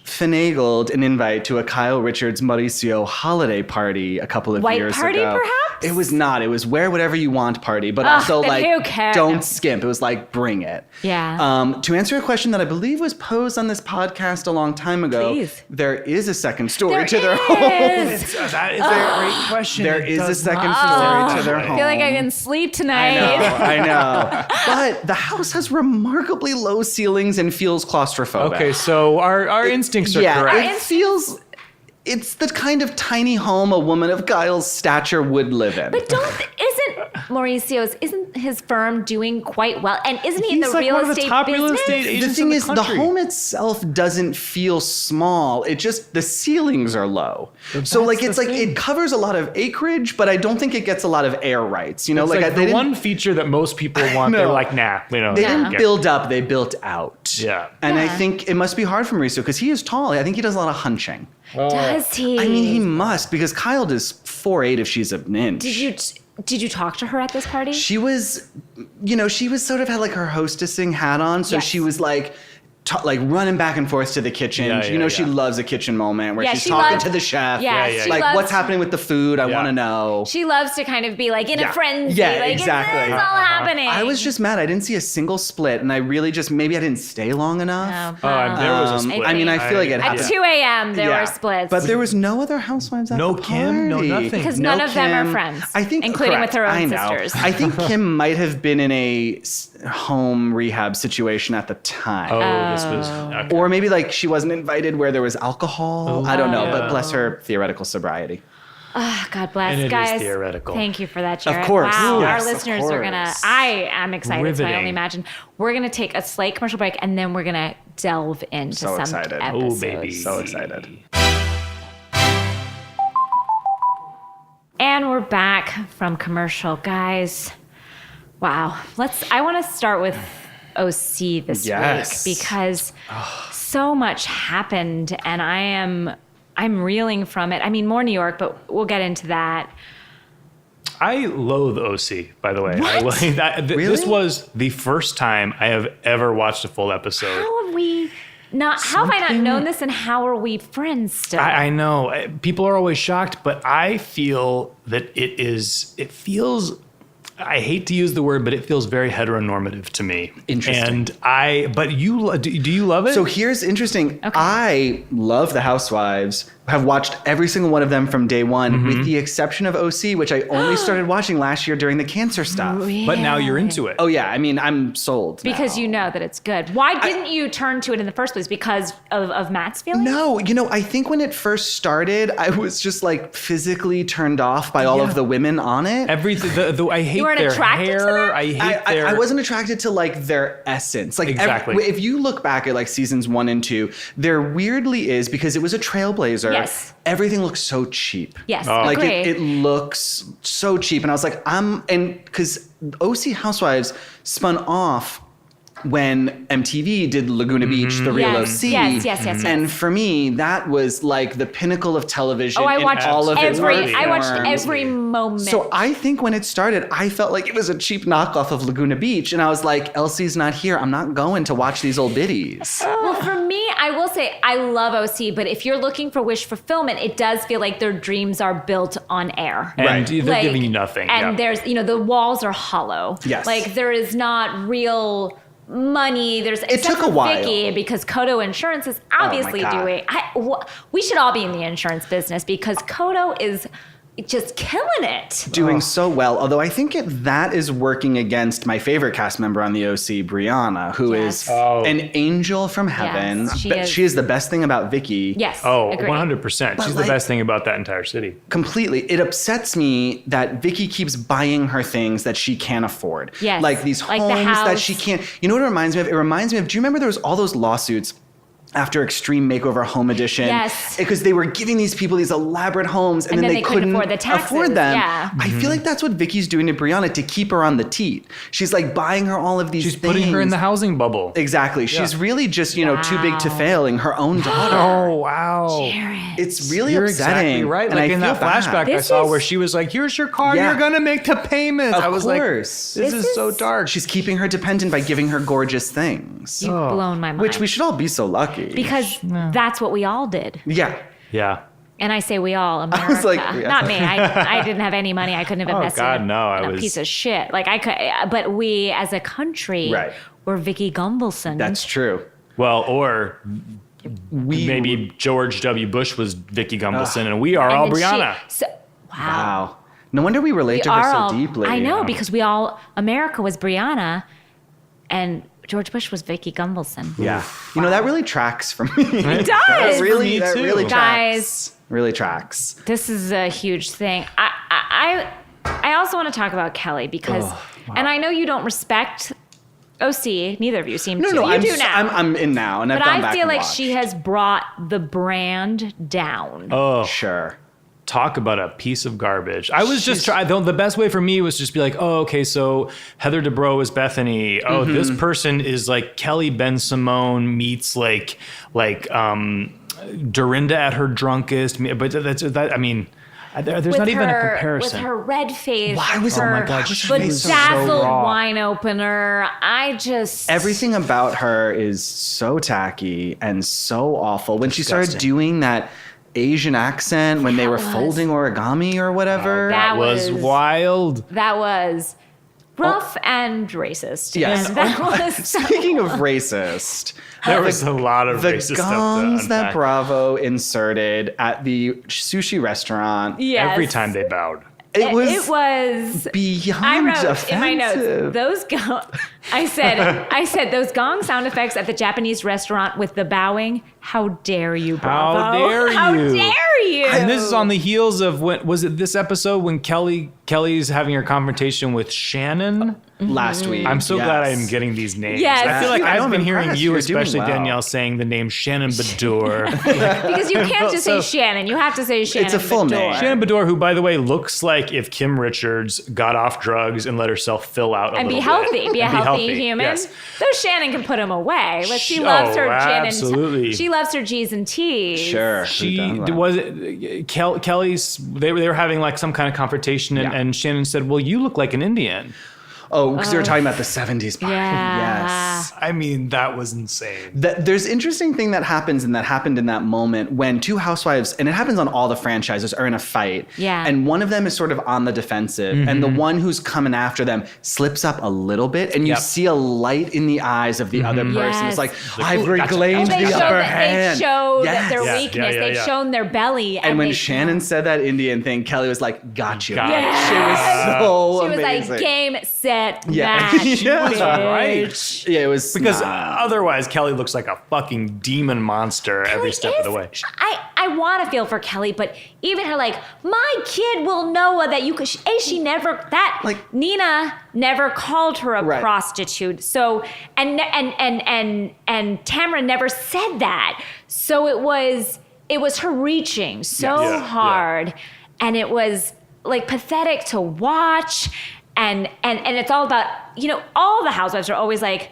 Speaker 4: finagled an invite to a Kyle Richards Mauricio holiday party a couple of
Speaker 1: White
Speaker 4: years
Speaker 1: party,
Speaker 4: ago.
Speaker 1: perhaps?
Speaker 4: It was not. It was wear whatever you want party, but also
Speaker 1: then
Speaker 4: like
Speaker 1: who cares?
Speaker 4: don't skimp. It was like bring it.
Speaker 1: Yeah.
Speaker 4: To answer a question that I believe was posed on this podcast a long time ago,
Speaker 1: Please.
Speaker 4: there is a second story
Speaker 1: There
Speaker 4: to their home.
Speaker 1: is.
Speaker 2: That is a great question.
Speaker 4: There
Speaker 2: It
Speaker 4: is a
Speaker 2: does
Speaker 4: second
Speaker 2: not-
Speaker 4: story to their home.
Speaker 1: I feel like I can sleep tonight.
Speaker 4: I know. But the house has remarkably low ceilings and feels claustrophobic.
Speaker 2: Okay, so our instincts are correct.
Speaker 4: It feels. It's the kind of tiny home a woman of Kyle's stature would live in.
Speaker 1: But isn't his firm doing quite well? And isn't he in the
Speaker 2: He's like
Speaker 1: real
Speaker 2: one of the
Speaker 1: estate
Speaker 2: top
Speaker 1: business?
Speaker 2: real estate
Speaker 4: the
Speaker 2: agents
Speaker 4: thing
Speaker 2: in
Speaker 4: is, the
Speaker 2: country.
Speaker 4: home itself doesn't feel small. It just, the ceilings are low. So like,
Speaker 2: that's
Speaker 4: it's
Speaker 2: the
Speaker 4: like,
Speaker 2: thing.
Speaker 4: it covers a lot of acreage, but I don't think it gets a lot of air rights. You know,
Speaker 2: It's
Speaker 4: like,
Speaker 2: like
Speaker 4: they
Speaker 2: the
Speaker 4: didn't,
Speaker 2: one feature that most people want,
Speaker 4: No.
Speaker 2: they're like, nah, we don't.
Speaker 4: they
Speaker 1: Yeah.
Speaker 4: didn't build up, they built out.
Speaker 2: Yeah.
Speaker 4: And I
Speaker 1: Yeah.
Speaker 4: think it must be hard for Mauricio because he is tall. I think he does a lot of hunching.
Speaker 1: Does he?
Speaker 4: I mean, he must because Kyle does 4'8" if she's an inch.
Speaker 1: Did you talk to her at this party?
Speaker 4: She was, she was sort of had like her hostessing hat on. So
Speaker 1: Yes.
Speaker 4: she was like running back and forth to the kitchen.
Speaker 2: Yeah,
Speaker 4: She loves a kitchen moment where
Speaker 1: Yeah,
Speaker 4: she's
Speaker 1: she
Speaker 4: talking
Speaker 1: loves-
Speaker 4: to the chef.
Speaker 1: Yeah,
Speaker 2: she
Speaker 4: Like,
Speaker 1: loves-
Speaker 4: what's happening with the food? I
Speaker 2: Yeah.
Speaker 4: want to know.
Speaker 1: She loves to kind of be like in
Speaker 4: Yeah.
Speaker 1: a frenzy.
Speaker 4: Yeah,
Speaker 1: like,
Speaker 4: exactly.
Speaker 1: It's all happening.
Speaker 4: I was just mad. I didn't see a single split. And I really maybe I didn't stay long enough.
Speaker 2: Oh, and there was a split.
Speaker 4: I mean, I feel like it
Speaker 1: At
Speaker 4: happened.
Speaker 1: 2 a.m. there
Speaker 4: Yeah.
Speaker 1: were splits.
Speaker 4: But there was no other housewives at
Speaker 2: No
Speaker 4: the
Speaker 2: Kim, no
Speaker 4: party.
Speaker 2: nothing.
Speaker 1: Because
Speaker 4: No
Speaker 1: none of them are
Speaker 4: Kim.
Speaker 1: friends,
Speaker 4: I think,
Speaker 1: including with
Speaker 4: correct.
Speaker 1: her own
Speaker 4: I know.
Speaker 1: sisters.
Speaker 4: I think Kim might have been in a home rehab situation at the time.
Speaker 2: Oh, this was. Okay.
Speaker 4: Or maybe like she wasn't invited where there was alcohol. I don't know,
Speaker 2: yeah.
Speaker 4: but bless her theoretical sobriety.
Speaker 1: God bless,
Speaker 2: And it is
Speaker 1: guys.
Speaker 2: theoretical.
Speaker 1: Thank you for that, Jarett.
Speaker 4: course.
Speaker 1: Wow,
Speaker 4: Yes,
Speaker 1: our
Speaker 4: of
Speaker 1: listeners are gonna.
Speaker 4: course.
Speaker 1: I am excited. So I
Speaker 2: Riveting.
Speaker 1: only imagine we're gonna take a slight commercial break, and then we're gonna delve into
Speaker 4: So
Speaker 1: some
Speaker 4: excited.
Speaker 1: episodes.
Speaker 2: Oh, baby.
Speaker 4: So excited.
Speaker 1: And we're back from commercial, guys. Wow. I want to start with OC this
Speaker 4: Yes.
Speaker 1: week because so much happened and I'm reeling from it. I mean, more New York, but we'll get into that.
Speaker 2: I loathe OC, by the way.
Speaker 1: What?
Speaker 2: This
Speaker 4: Really?
Speaker 2: was the first time I have ever watched a full episode.
Speaker 1: How have we not? How have I not
Speaker 2: Something-
Speaker 1: known this? And how are we friends still?
Speaker 2: I know. People are always shocked, but I feel that it feels, I hate to use the word, but it feels very heteronormative to me.
Speaker 4: Interesting.
Speaker 2: But do you love it?
Speaker 4: So here's interesting. I love The Housewives. Have watched every single one of them from day one,
Speaker 2: Mm-hmm.
Speaker 4: with the exception of OC, which I only started watching last year during the cancer stuff.
Speaker 2: but now you're into it.
Speaker 4: Oh yeah, I mean, I'm sold.
Speaker 1: Because
Speaker 4: now.
Speaker 1: you know that it's good. Why didn't you turn to it in the first place? Because of Matt's feelings?
Speaker 4: No, I think when it first started, I was just like physically turned off by all of the women on it.
Speaker 2: Everything. I hate
Speaker 1: weren't
Speaker 2: their
Speaker 1: attracted to
Speaker 2: hair.
Speaker 1: them?
Speaker 2: I hate their.
Speaker 4: I wasn't attracted to like their essence. Like
Speaker 2: Exactly.
Speaker 4: if you look back at like seasons 1 and 2, there weirdly is, because it was a trailblazer.
Speaker 1: Yes.
Speaker 4: Everything looks so cheap.
Speaker 1: Yes,
Speaker 4: Like
Speaker 1: agree.
Speaker 4: it looks so cheap. And I was like, and because OC Housewives spun off when MTV did Laguna Beach, The Real
Speaker 1: Yes,
Speaker 4: OC.
Speaker 1: yes.
Speaker 4: And for me, that was like the pinnacle of television.
Speaker 1: Oh, I
Speaker 4: in
Speaker 1: watched
Speaker 4: all of its art
Speaker 1: I watched
Speaker 4: forms.
Speaker 1: every moment.
Speaker 4: So I think when it started, I felt like it was a cheap knockoff of Laguna Beach. And I was like, Elsie's not here. I'm not going to watch these old biddies.
Speaker 1: Well, for me, I will say I love OC, but if you're looking for wish fulfillment, it does feel like their dreams are built on air.
Speaker 2: and
Speaker 4: Right.
Speaker 2: they're
Speaker 1: Like,
Speaker 2: giving you nothing.
Speaker 1: And
Speaker 2: yeah.
Speaker 1: there's, the walls are hollow.
Speaker 4: Yes.
Speaker 1: Like there is not real money. There's
Speaker 4: It took a while.
Speaker 1: Vicky, because Kodo Insurance is obviously
Speaker 4: God.
Speaker 1: doing. We should all be in the insurance business because Kodo is just killing it.
Speaker 4: Doing so well. Although I think that is working against my favorite cast member on the OC, Brianna, who
Speaker 1: Yes.
Speaker 4: is
Speaker 2: Oh.
Speaker 4: an angel from heaven.
Speaker 1: Yes, she
Speaker 4: But
Speaker 1: is.
Speaker 4: she is the best thing about Vicky.
Speaker 1: Yes.
Speaker 2: Oh,
Speaker 1: agree.
Speaker 2: 100%. She's
Speaker 4: like-
Speaker 2: the best thing about that entire city.
Speaker 4: Completely. It upsets me that Vicky keeps buying her things that she can't afford.
Speaker 1: Yes.
Speaker 4: Like these
Speaker 1: Like the
Speaker 4: homes that
Speaker 1: house.
Speaker 4: she can't. You know what it reminds me of? It reminds me of, do you remember there was all those lawsuits after Extreme Makeover Home Edition.
Speaker 1: Yes.
Speaker 4: Because they were giving these people these elaborate homes and then they couldn't afford them.
Speaker 1: Yeah.
Speaker 4: I feel like that's what Vicky's doing to Brianna to keep her on the teat. She's like buying her all of these things.
Speaker 2: She's putting her in the housing bubble.
Speaker 4: Exactly. She's really just, too big to failing her own daughter.
Speaker 2: Oh, wow.
Speaker 1: Jarett.
Speaker 4: It's really
Speaker 2: You're
Speaker 4: upsetting.
Speaker 2: exactly right.
Speaker 4: And
Speaker 2: Like
Speaker 4: I
Speaker 2: in that
Speaker 4: feel
Speaker 2: flashback
Speaker 4: bad.
Speaker 2: I saw where she was like, here's your car,
Speaker 4: Yeah.
Speaker 2: you're going to make the payments.
Speaker 4: Of
Speaker 2: I was
Speaker 4: course.
Speaker 2: like, this is so dark.
Speaker 4: She's keeping her dependent by giving her gorgeous things.
Speaker 1: You've blown my mind.
Speaker 4: Which we should all be so lucky.
Speaker 1: Because that's what we all did.
Speaker 4: Yeah.
Speaker 2: Yeah.
Speaker 1: And I say we all, America.
Speaker 4: was like, yeah.
Speaker 1: Not me. I didn't have any money. I couldn't have invested
Speaker 2: God,
Speaker 1: in
Speaker 2: no,
Speaker 1: a piece of shit. Like I could, but we as a country
Speaker 4: Right.
Speaker 1: were Vicky Gumbelson.
Speaker 4: That's true.
Speaker 2: Well, or maybe George W. Bush was Vicky Gumbelson, and we are
Speaker 1: And
Speaker 2: all
Speaker 1: then
Speaker 2: Brianna.
Speaker 1: wow.
Speaker 4: Wow. No wonder we relate to
Speaker 1: We
Speaker 4: her
Speaker 1: are
Speaker 4: so
Speaker 1: all-
Speaker 4: deeply.
Speaker 1: I know, because America was Brianna and George Bush was Vicky Gumbelson.
Speaker 4: Yeah. That really tracks for me.
Speaker 1: It does.
Speaker 4: That really
Speaker 2: For me, too.
Speaker 4: tracks.
Speaker 1: Guys.
Speaker 4: Really tracks.
Speaker 1: This is a huge thing. I also want to talk about Kelly because, and I know you don't respect OC. Neither of you seem to.
Speaker 4: No,
Speaker 1: you do now.
Speaker 4: I'm in now, and I've
Speaker 1: but
Speaker 4: gone
Speaker 1: I
Speaker 4: back
Speaker 1: feel
Speaker 4: and
Speaker 1: like
Speaker 4: watched.
Speaker 1: she has brought the brand down.
Speaker 2: Oh,
Speaker 4: Sure.
Speaker 2: talk about a piece of garbage. I was just trying. The best way for me was just be like, oh, okay, so Heather Dubrow is Bethany. Oh, this person is like Kelly Ben Simone meets like Dorinda at her drunkest. But that. I mean, there's
Speaker 1: With
Speaker 2: not even a
Speaker 1: her-
Speaker 2: comparison.
Speaker 1: With her red face.
Speaker 4: Why was-
Speaker 1: her
Speaker 4: oh my God,
Speaker 2: she was so
Speaker 1: bedazzled
Speaker 2: raw.
Speaker 1: wine opener.
Speaker 4: Everything about her is so tacky and so awful. When she started
Speaker 2: Disgusting.
Speaker 4: doing that Asian accent when they were
Speaker 1: was-
Speaker 4: folding origami or whatever.
Speaker 1: That
Speaker 2: was
Speaker 1: was-
Speaker 2: wild.
Speaker 1: That was rough and racist.
Speaker 4: Yes.
Speaker 1: And that was
Speaker 4: Speaking of racist,
Speaker 2: There was a lot of
Speaker 4: the
Speaker 2: racist stuff to
Speaker 4: gongs that
Speaker 2: unpack.
Speaker 4: Bravo inserted at the sushi restaurant,
Speaker 1: Yes.
Speaker 2: Every time they bowed.
Speaker 4: it was
Speaker 1: It was.
Speaker 4: beyond
Speaker 1: I wrote
Speaker 4: offensive.
Speaker 1: in my notes those I said those gong sound effects at the Japanese restaurant with the bowing. How dare you, Bravo?
Speaker 2: How dare
Speaker 1: How
Speaker 2: you.
Speaker 1: dare you?
Speaker 2: And this is on the heels of was it this episode when Kelly's having her confrontation with Shannon?
Speaker 4: last week.
Speaker 2: I'm so
Speaker 4: yes.
Speaker 2: glad I'm getting these names.
Speaker 1: Yes.
Speaker 2: I feel like
Speaker 4: I know,
Speaker 2: I've
Speaker 4: I'm
Speaker 2: been hearing
Speaker 4: impressed.
Speaker 2: you,
Speaker 4: You're doing
Speaker 2: especially
Speaker 4: well.
Speaker 2: Danielle, saying the name Shannon Badur.
Speaker 1: Because you can't just say
Speaker 2: So-
Speaker 1: Shannon. You have to say Shannon.
Speaker 4: It's a full
Speaker 1: Bador.
Speaker 4: name.
Speaker 2: Shannon Badur, who, by the way, looks like if Kim Richards got off drugs and let herself fill out a
Speaker 1: And be
Speaker 2: little
Speaker 1: healthy.
Speaker 2: bit.
Speaker 1: Be a
Speaker 2: And
Speaker 1: healthy human.
Speaker 2: Yes.
Speaker 1: Though Shannon can put him away. Like she
Speaker 2: Oh,
Speaker 1: loves her gin
Speaker 2: absolutely.
Speaker 1: and she loves her G's and T's.
Speaker 4: Sure.
Speaker 2: She
Speaker 4: Who done that?
Speaker 2: was it, Kelly's. They were having like some kind of confrontation, and,
Speaker 4: Yeah.
Speaker 2: and Shannon said, "Well, you look like an Indian."
Speaker 4: Oh, because they were talking about the 70s party.
Speaker 1: Yeah.
Speaker 4: Yes.
Speaker 2: I mean, that was insane.
Speaker 4: There's interesting thing that happens and that happened in that moment when two housewives, and it happens on all the franchises, are in a fight.
Speaker 1: Yeah.
Speaker 4: And one of them is sort of on the defensive, and the one who's coming after them slips up a little bit, and you
Speaker 2: Yep.
Speaker 4: see a light in the eyes of the other person.
Speaker 1: Yes.
Speaker 4: It's like,
Speaker 2: Like,
Speaker 4: I've
Speaker 2: ooh, gotcha.
Speaker 4: reclaimed
Speaker 1: They
Speaker 4: the
Speaker 1: showed,
Speaker 4: upper
Speaker 1: that,
Speaker 4: hand.
Speaker 1: they showed
Speaker 4: Yes.
Speaker 1: their
Speaker 2: Yeah,
Speaker 1: weakness.
Speaker 2: yeah,
Speaker 1: They've
Speaker 2: yeah.
Speaker 1: shown their belly.
Speaker 4: And when
Speaker 1: they-
Speaker 4: Shannon said that Indian thing, Kelly was like, got you.
Speaker 2: Got
Speaker 1: Yes.
Speaker 4: She was so
Speaker 1: she was
Speaker 4: amazing.
Speaker 1: like, game, set,
Speaker 4: Yeah.
Speaker 1: match.
Speaker 4: She was
Speaker 1: bitch.
Speaker 4: Yeah, it was
Speaker 2: Because
Speaker 4: nah.
Speaker 2: otherwise, Kelly looks like a fucking demon monster every step of the way.
Speaker 1: I want to feel for Kelly, but even her like, my kid will know that you could. She never that
Speaker 4: Like-
Speaker 1: Nina never called her a
Speaker 4: Right.
Speaker 1: prostitute. So and Tamara never said that. So it was her reaching so
Speaker 2: Yeah, yeah.
Speaker 1: hard, and it was like pathetic to watch. And it's all about, all the housewives are always like,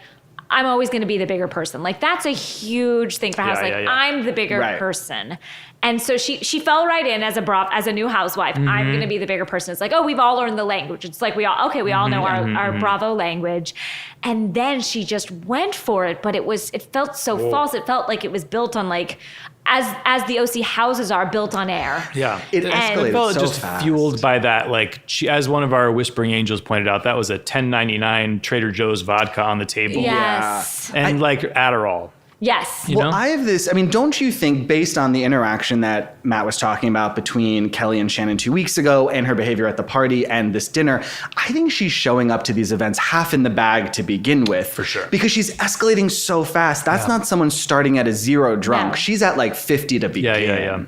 Speaker 1: I'm always going to be the bigger person. Like that's a huge thing for
Speaker 2: Yeah,
Speaker 1: house. Like
Speaker 2: yeah, yeah.
Speaker 1: I'm the bigger
Speaker 4: Right.
Speaker 1: person. And so she fell right in as a new housewife.
Speaker 2: Mm-hmm.
Speaker 1: I'm going to be the bigger person. It's like, oh, we've all learned the language. It's like we all know
Speaker 2: Mm-hmm.
Speaker 1: our Bravo language. And then she just went for it, but it felt so false. It felt like it was built on like, as the OC houses are built on air.
Speaker 2: Yeah.
Speaker 4: It
Speaker 1: And-
Speaker 4: escalated
Speaker 2: It felt
Speaker 4: so
Speaker 2: just
Speaker 4: fast.
Speaker 2: fueled by that. Like, as one of our Whispering Angels pointed out, that was a $10.99 Trader Joe's vodka on the table.
Speaker 1: Yes.
Speaker 2: And like Adderall.
Speaker 1: Yes.
Speaker 2: You
Speaker 4: Well,
Speaker 2: know?
Speaker 4: I have this. I mean, don't you think, based on the interaction that Matt was talking about between Kelly and Shannon 2 weeks ago and her behavior at the party and this dinner, I think she's showing up to these events half in the bag to begin with.
Speaker 2: For sure.
Speaker 4: Because she's escalating so fast. That's not someone starting at a 0 drunk.
Speaker 1: No.
Speaker 4: She's at like 50 to begin.
Speaker 2: yeah.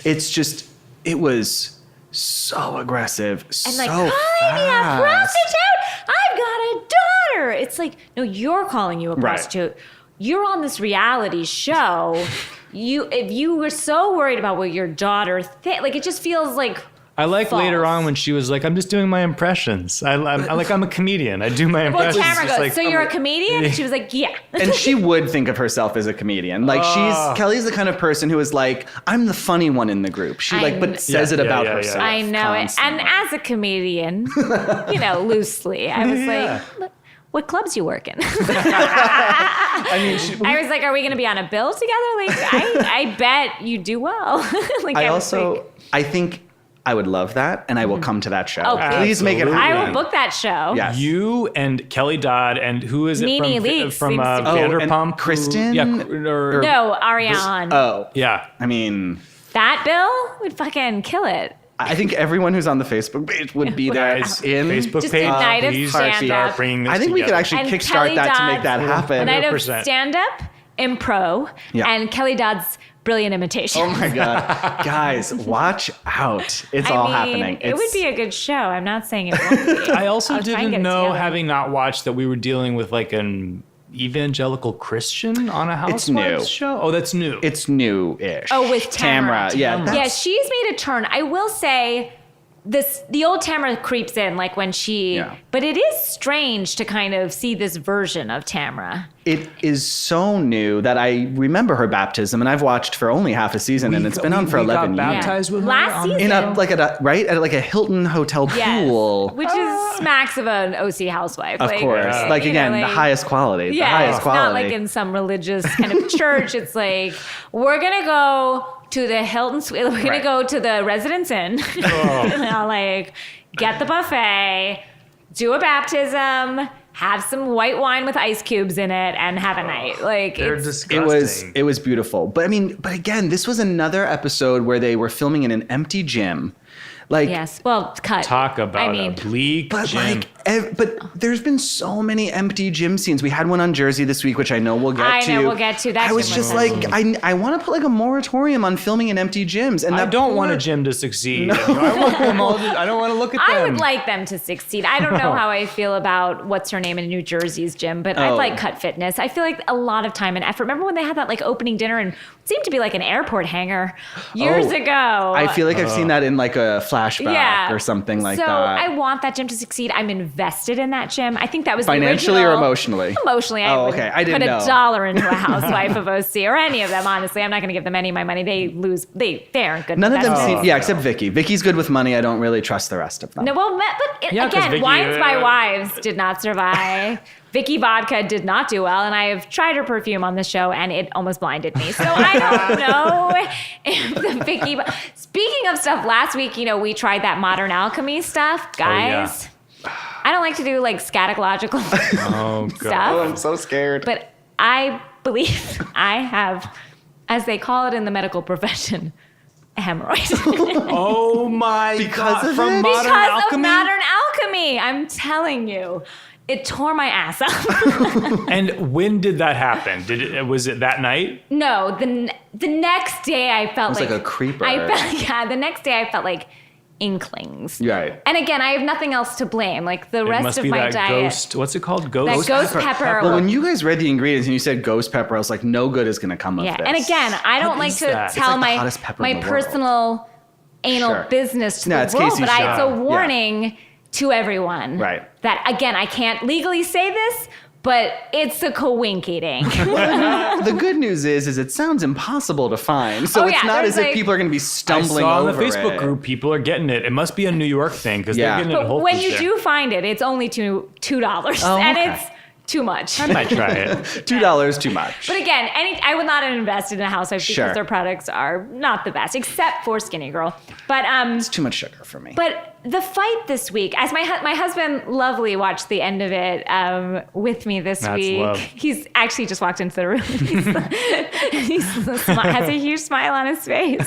Speaker 4: It's just, it was so aggressive,
Speaker 1: And
Speaker 4: so
Speaker 1: like, calling me a
Speaker 4: fast.
Speaker 1: prostitute? I've got a daughter. It's like, no, you're calling you a
Speaker 4: Right.
Speaker 1: prostitute. you're on this reality show. If you were so worried about what your daughter like it just feels like
Speaker 2: I like
Speaker 1: false.
Speaker 2: later on when she was like, I'm just doing my impressions. I'm a comedian. I do my
Speaker 1: Well,
Speaker 2: impressions.
Speaker 1: Tamara
Speaker 2: Just
Speaker 1: goes,
Speaker 2: like,
Speaker 1: so you're a comedian? And she was like, yeah.
Speaker 4: And she would think of herself as a comedian. Like Kelly's the kind of person who is like, I'm the funny one in the group. She says it about herself.
Speaker 1: I know it. And as a comedian, loosely, I was like, what clubs you work in? I was like, are we going to be on a bill together? Like, I bet you do well.
Speaker 4: I think I would love that, and I will come to that show.
Speaker 1: Oh,
Speaker 4: please make it happen.
Speaker 1: I will book that show.
Speaker 4: Yes.
Speaker 2: You and Kelly Dodd and who is it
Speaker 1: Nene Leakes
Speaker 2: from
Speaker 1: seems to be-
Speaker 2: Vanderpump?
Speaker 4: Kristen?
Speaker 1: No, Ariane.
Speaker 2: Yeah.
Speaker 4: I mean,
Speaker 1: That bill would fucking kill it.
Speaker 4: I think everyone who's on the Facebook page would be there in
Speaker 2: Facebook
Speaker 1: Just
Speaker 2: page.
Speaker 1: a night of
Speaker 2: Please
Speaker 1: stand-up.
Speaker 2: start bringing this
Speaker 4: I think we could
Speaker 2: together.
Speaker 4: actually
Speaker 1: And
Speaker 4: kickstart
Speaker 1: Kelly
Speaker 4: that to make
Speaker 1: Dodd's
Speaker 4: that happen.
Speaker 1: A night of
Speaker 2: 100%.
Speaker 1: stand-up, impro, and Kelly Dodd's brilliant imitation.
Speaker 4: Oh my God. Guys, watch out. It's all happening.
Speaker 1: It would be a good show. I'm not saying it won't be.
Speaker 2: I also
Speaker 1: I'll try and
Speaker 2: didn't
Speaker 1: get it
Speaker 2: know,
Speaker 1: together.
Speaker 2: having not watched, that we were dealing with like an evangelical Christian on a
Speaker 4: It's new.
Speaker 2: Housewives show. Oh, that's new.
Speaker 4: It's new-ish.
Speaker 1: Oh, with Tamara.
Speaker 4: Yeah.
Speaker 1: Yeah, she's made a turn. I will say the old Tamara creeps in like when she but it is strange to kind of see this version of Tamara.
Speaker 4: It is so new that I remember her baptism, and I've watched for only half a season, and it's been on for 11
Speaker 2: got
Speaker 4: years.
Speaker 2: baptized with her
Speaker 1: Last
Speaker 2: on-
Speaker 1: season.
Speaker 4: At a Hilton hotel
Speaker 1: Yes,
Speaker 4: pool.
Speaker 1: which is smacks of an OC housewife.
Speaker 4: Of course.
Speaker 1: you
Speaker 4: Again,
Speaker 1: know,
Speaker 4: the highest quality. The
Speaker 1: Yeah,
Speaker 4: highest
Speaker 1: it's
Speaker 4: quality.
Speaker 1: not like in some religious kind of church. It's like, we're going to go to the Hilton Suite. We're going
Speaker 4: Right.
Speaker 1: to go to the Residence Inn. Like, get the buffet, do a baptism, have some white wine with ice cubes in it, and have a night. Like,
Speaker 2: They're
Speaker 1: it's,
Speaker 2: disgusting.
Speaker 4: It was beautiful. But again, this was another episode where they were filming in an empty gym. Like,
Speaker 1: yes. Well, cut.
Speaker 2: Talk about
Speaker 1: I
Speaker 2: a
Speaker 1: mean,
Speaker 2: bleak
Speaker 4: but
Speaker 2: gym.
Speaker 4: but there's been so many empty gym scenes. We had one on Jersey this week, which I know we'll get to.
Speaker 1: we'll get to that.
Speaker 4: I was
Speaker 1: gym
Speaker 4: just
Speaker 1: was
Speaker 4: like, I want to put like a moratorium on filming in empty gyms. And
Speaker 2: I
Speaker 4: that
Speaker 2: don't want a
Speaker 4: poor-
Speaker 2: gym to succeed. I want them all I don't want to look at them.
Speaker 1: I would like them to succeed. I don't know how I feel about what's her name in New Jersey's gym, but I
Speaker 4: Oh.
Speaker 1: like Cut Fitness. I feel like a lot of time and effort. Remember when they had that like opening dinner and it seemed to be like an airport hangar years
Speaker 4: Oh.
Speaker 1: ago?
Speaker 4: I feel like I've seen that in like a flashback or something like
Speaker 1: so
Speaker 4: that.
Speaker 1: I want that gym to succeed. I'm invested in that gym. I think that was
Speaker 4: Financially
Speaker 1: the
Speaker 4: or
Speaker 1: original-
Speaker 4: emotionally?
Speaker 1: Emotionally,
Speaker 4: Oh,
Speaker 1: I would
Speaker 4: okay. I didn't
Speaker 1: put
Speaker 4: know.
Speaker 1: $1 into a housewife of OC or any of them. Honestly, I'm not going to give them any of my money. They lose. They aren't good.
Speaker 4: None of them
Speaker 1: investors.
Speaker 4: seem, except Vicky. Vicky's good with money. I don't really trust the rest of them.
Speaker 1: No, well, but
Speaker 2: Yeah, 'cause
Speaker 1: again,
Speaker 2: Vicky,
Speaker 1: Wines by Wives did not survive. Vicky Vodka did not do well, and I have tried her perfume on the show, and it almost blinded me. So I don't know if the Vicky. Speaking of stuff, last week, we tried that Modern Alchemy stuff, guys. I don't like to do like scatological
Speaker 2: Oh, God.
Speaker 1: stuff,
Speaker 4: I'm so scared.
Speaker 1: but I believe I have, as they call it in the medical profession, a hemorrhoid.
Speaker 2: Oh, my
Speaker 4: Because
Speaker 2: God.
Speaker 4: of
Speaker 2: From
Speaker 4: it?
Speaker 2: Modern
Speaker 1: Because
Speaker 2: Alchemy?
Speaker 1: of Modern Alchemy, I'm telling you. It tore my ass up.
Speaker 2: And when did that happen? Was it that night?
Speaker 1: No, the next day I felt
Speaker 4: It was like a creeper.
Speaker 1: The next day I felt like inklings.
Speaker 4: Right.
Speaker 1: And again, I have nothing else to blame. Like the
Speaker 2: It
Speaker 1: rest
Speaker 2: must
Speaker 1: of
Speaker 2: be
Speaker 1: my
Speaker 2: that
Speaker 1: diet.
Speaker 2: ghost. What's it called?
Speaker 1: That
Speaker 2: Ghost?
Speaker 1: ghost pepper.
Speaker 4: Well, when you guys read the ingredients and you said ghost pepper, I was like, no good is going to come of
Speaker 1: yeah.
Speaker 4: this.
Speaker 1: And again, I don't like
Speaker 2: is
Speaker 1: to
Speaker 2: that? It's
Speaker 1: tell
Speaker 4: like the hottest pepper in
Speaker 1: my
Speaker 4: the world.
Speaker 1: personal anal
Speaker 4: Sure.
Speaker 1: business to
Speaker 4: No,
Speaker 1: the
Speaker 4: it's
Speaker 1: world,
Speaker 4: Casey's
Speaker 1: but it's a
Speaker 4: job. Yeah.
Speaker 1: warning to everyone.
Speaker 4: Right.
Speaker 1: That again, I can't legally say this, but it's a coinkiting.
Speaker 4: The good news is it sounds impossible to find. So
Speaker 1: Oh,
Speaker 4: it's
Speaker 1: yeah,
Speaker 4: not
Speaker 1: there's
Speaker 4: as if
Speaker 1: like-
Speaker 4: people are going to be
Speaker 2: I
Speaker 4: stumbling
Speaker 2: saw in
Speaker 4: over
Speaker 2: the Facebook
Speaker 4: it.
Speaker 2: group, people are getting it. It must be a New York thing because
Speaker 4: Yeah.
Speaker 2: they're getting it at
Speaker 1: But
Speaker 2: Whole
Speaker 1: when
Speaker 2: Foods
Speaker 1: you
Speaker 2: there.
Speaker 1: do find it, it's only $2,
Speaker 4: Oh,
Speaker 1: and
Speaker 4: okay.
Speaker 1: it's too much.
Speaker 2: I might try it.
Speaker 4: $2 too much.
Speaker 1: But again, I would not have invested in a housewife because
Speaker 4: Sure.
Speaker 1: their products are not the best, except for Skinny Girl. But
Speaker 4: It's too much sugar for me.
Speaker 1: But the fight this week, as my husband Lovely watched the end of it with me this
Speaker 2: That's
Speaker 1: week.
Speaker 2: love.
Speaker 1: He's actually just walked into the room. Has a huge smile on his face.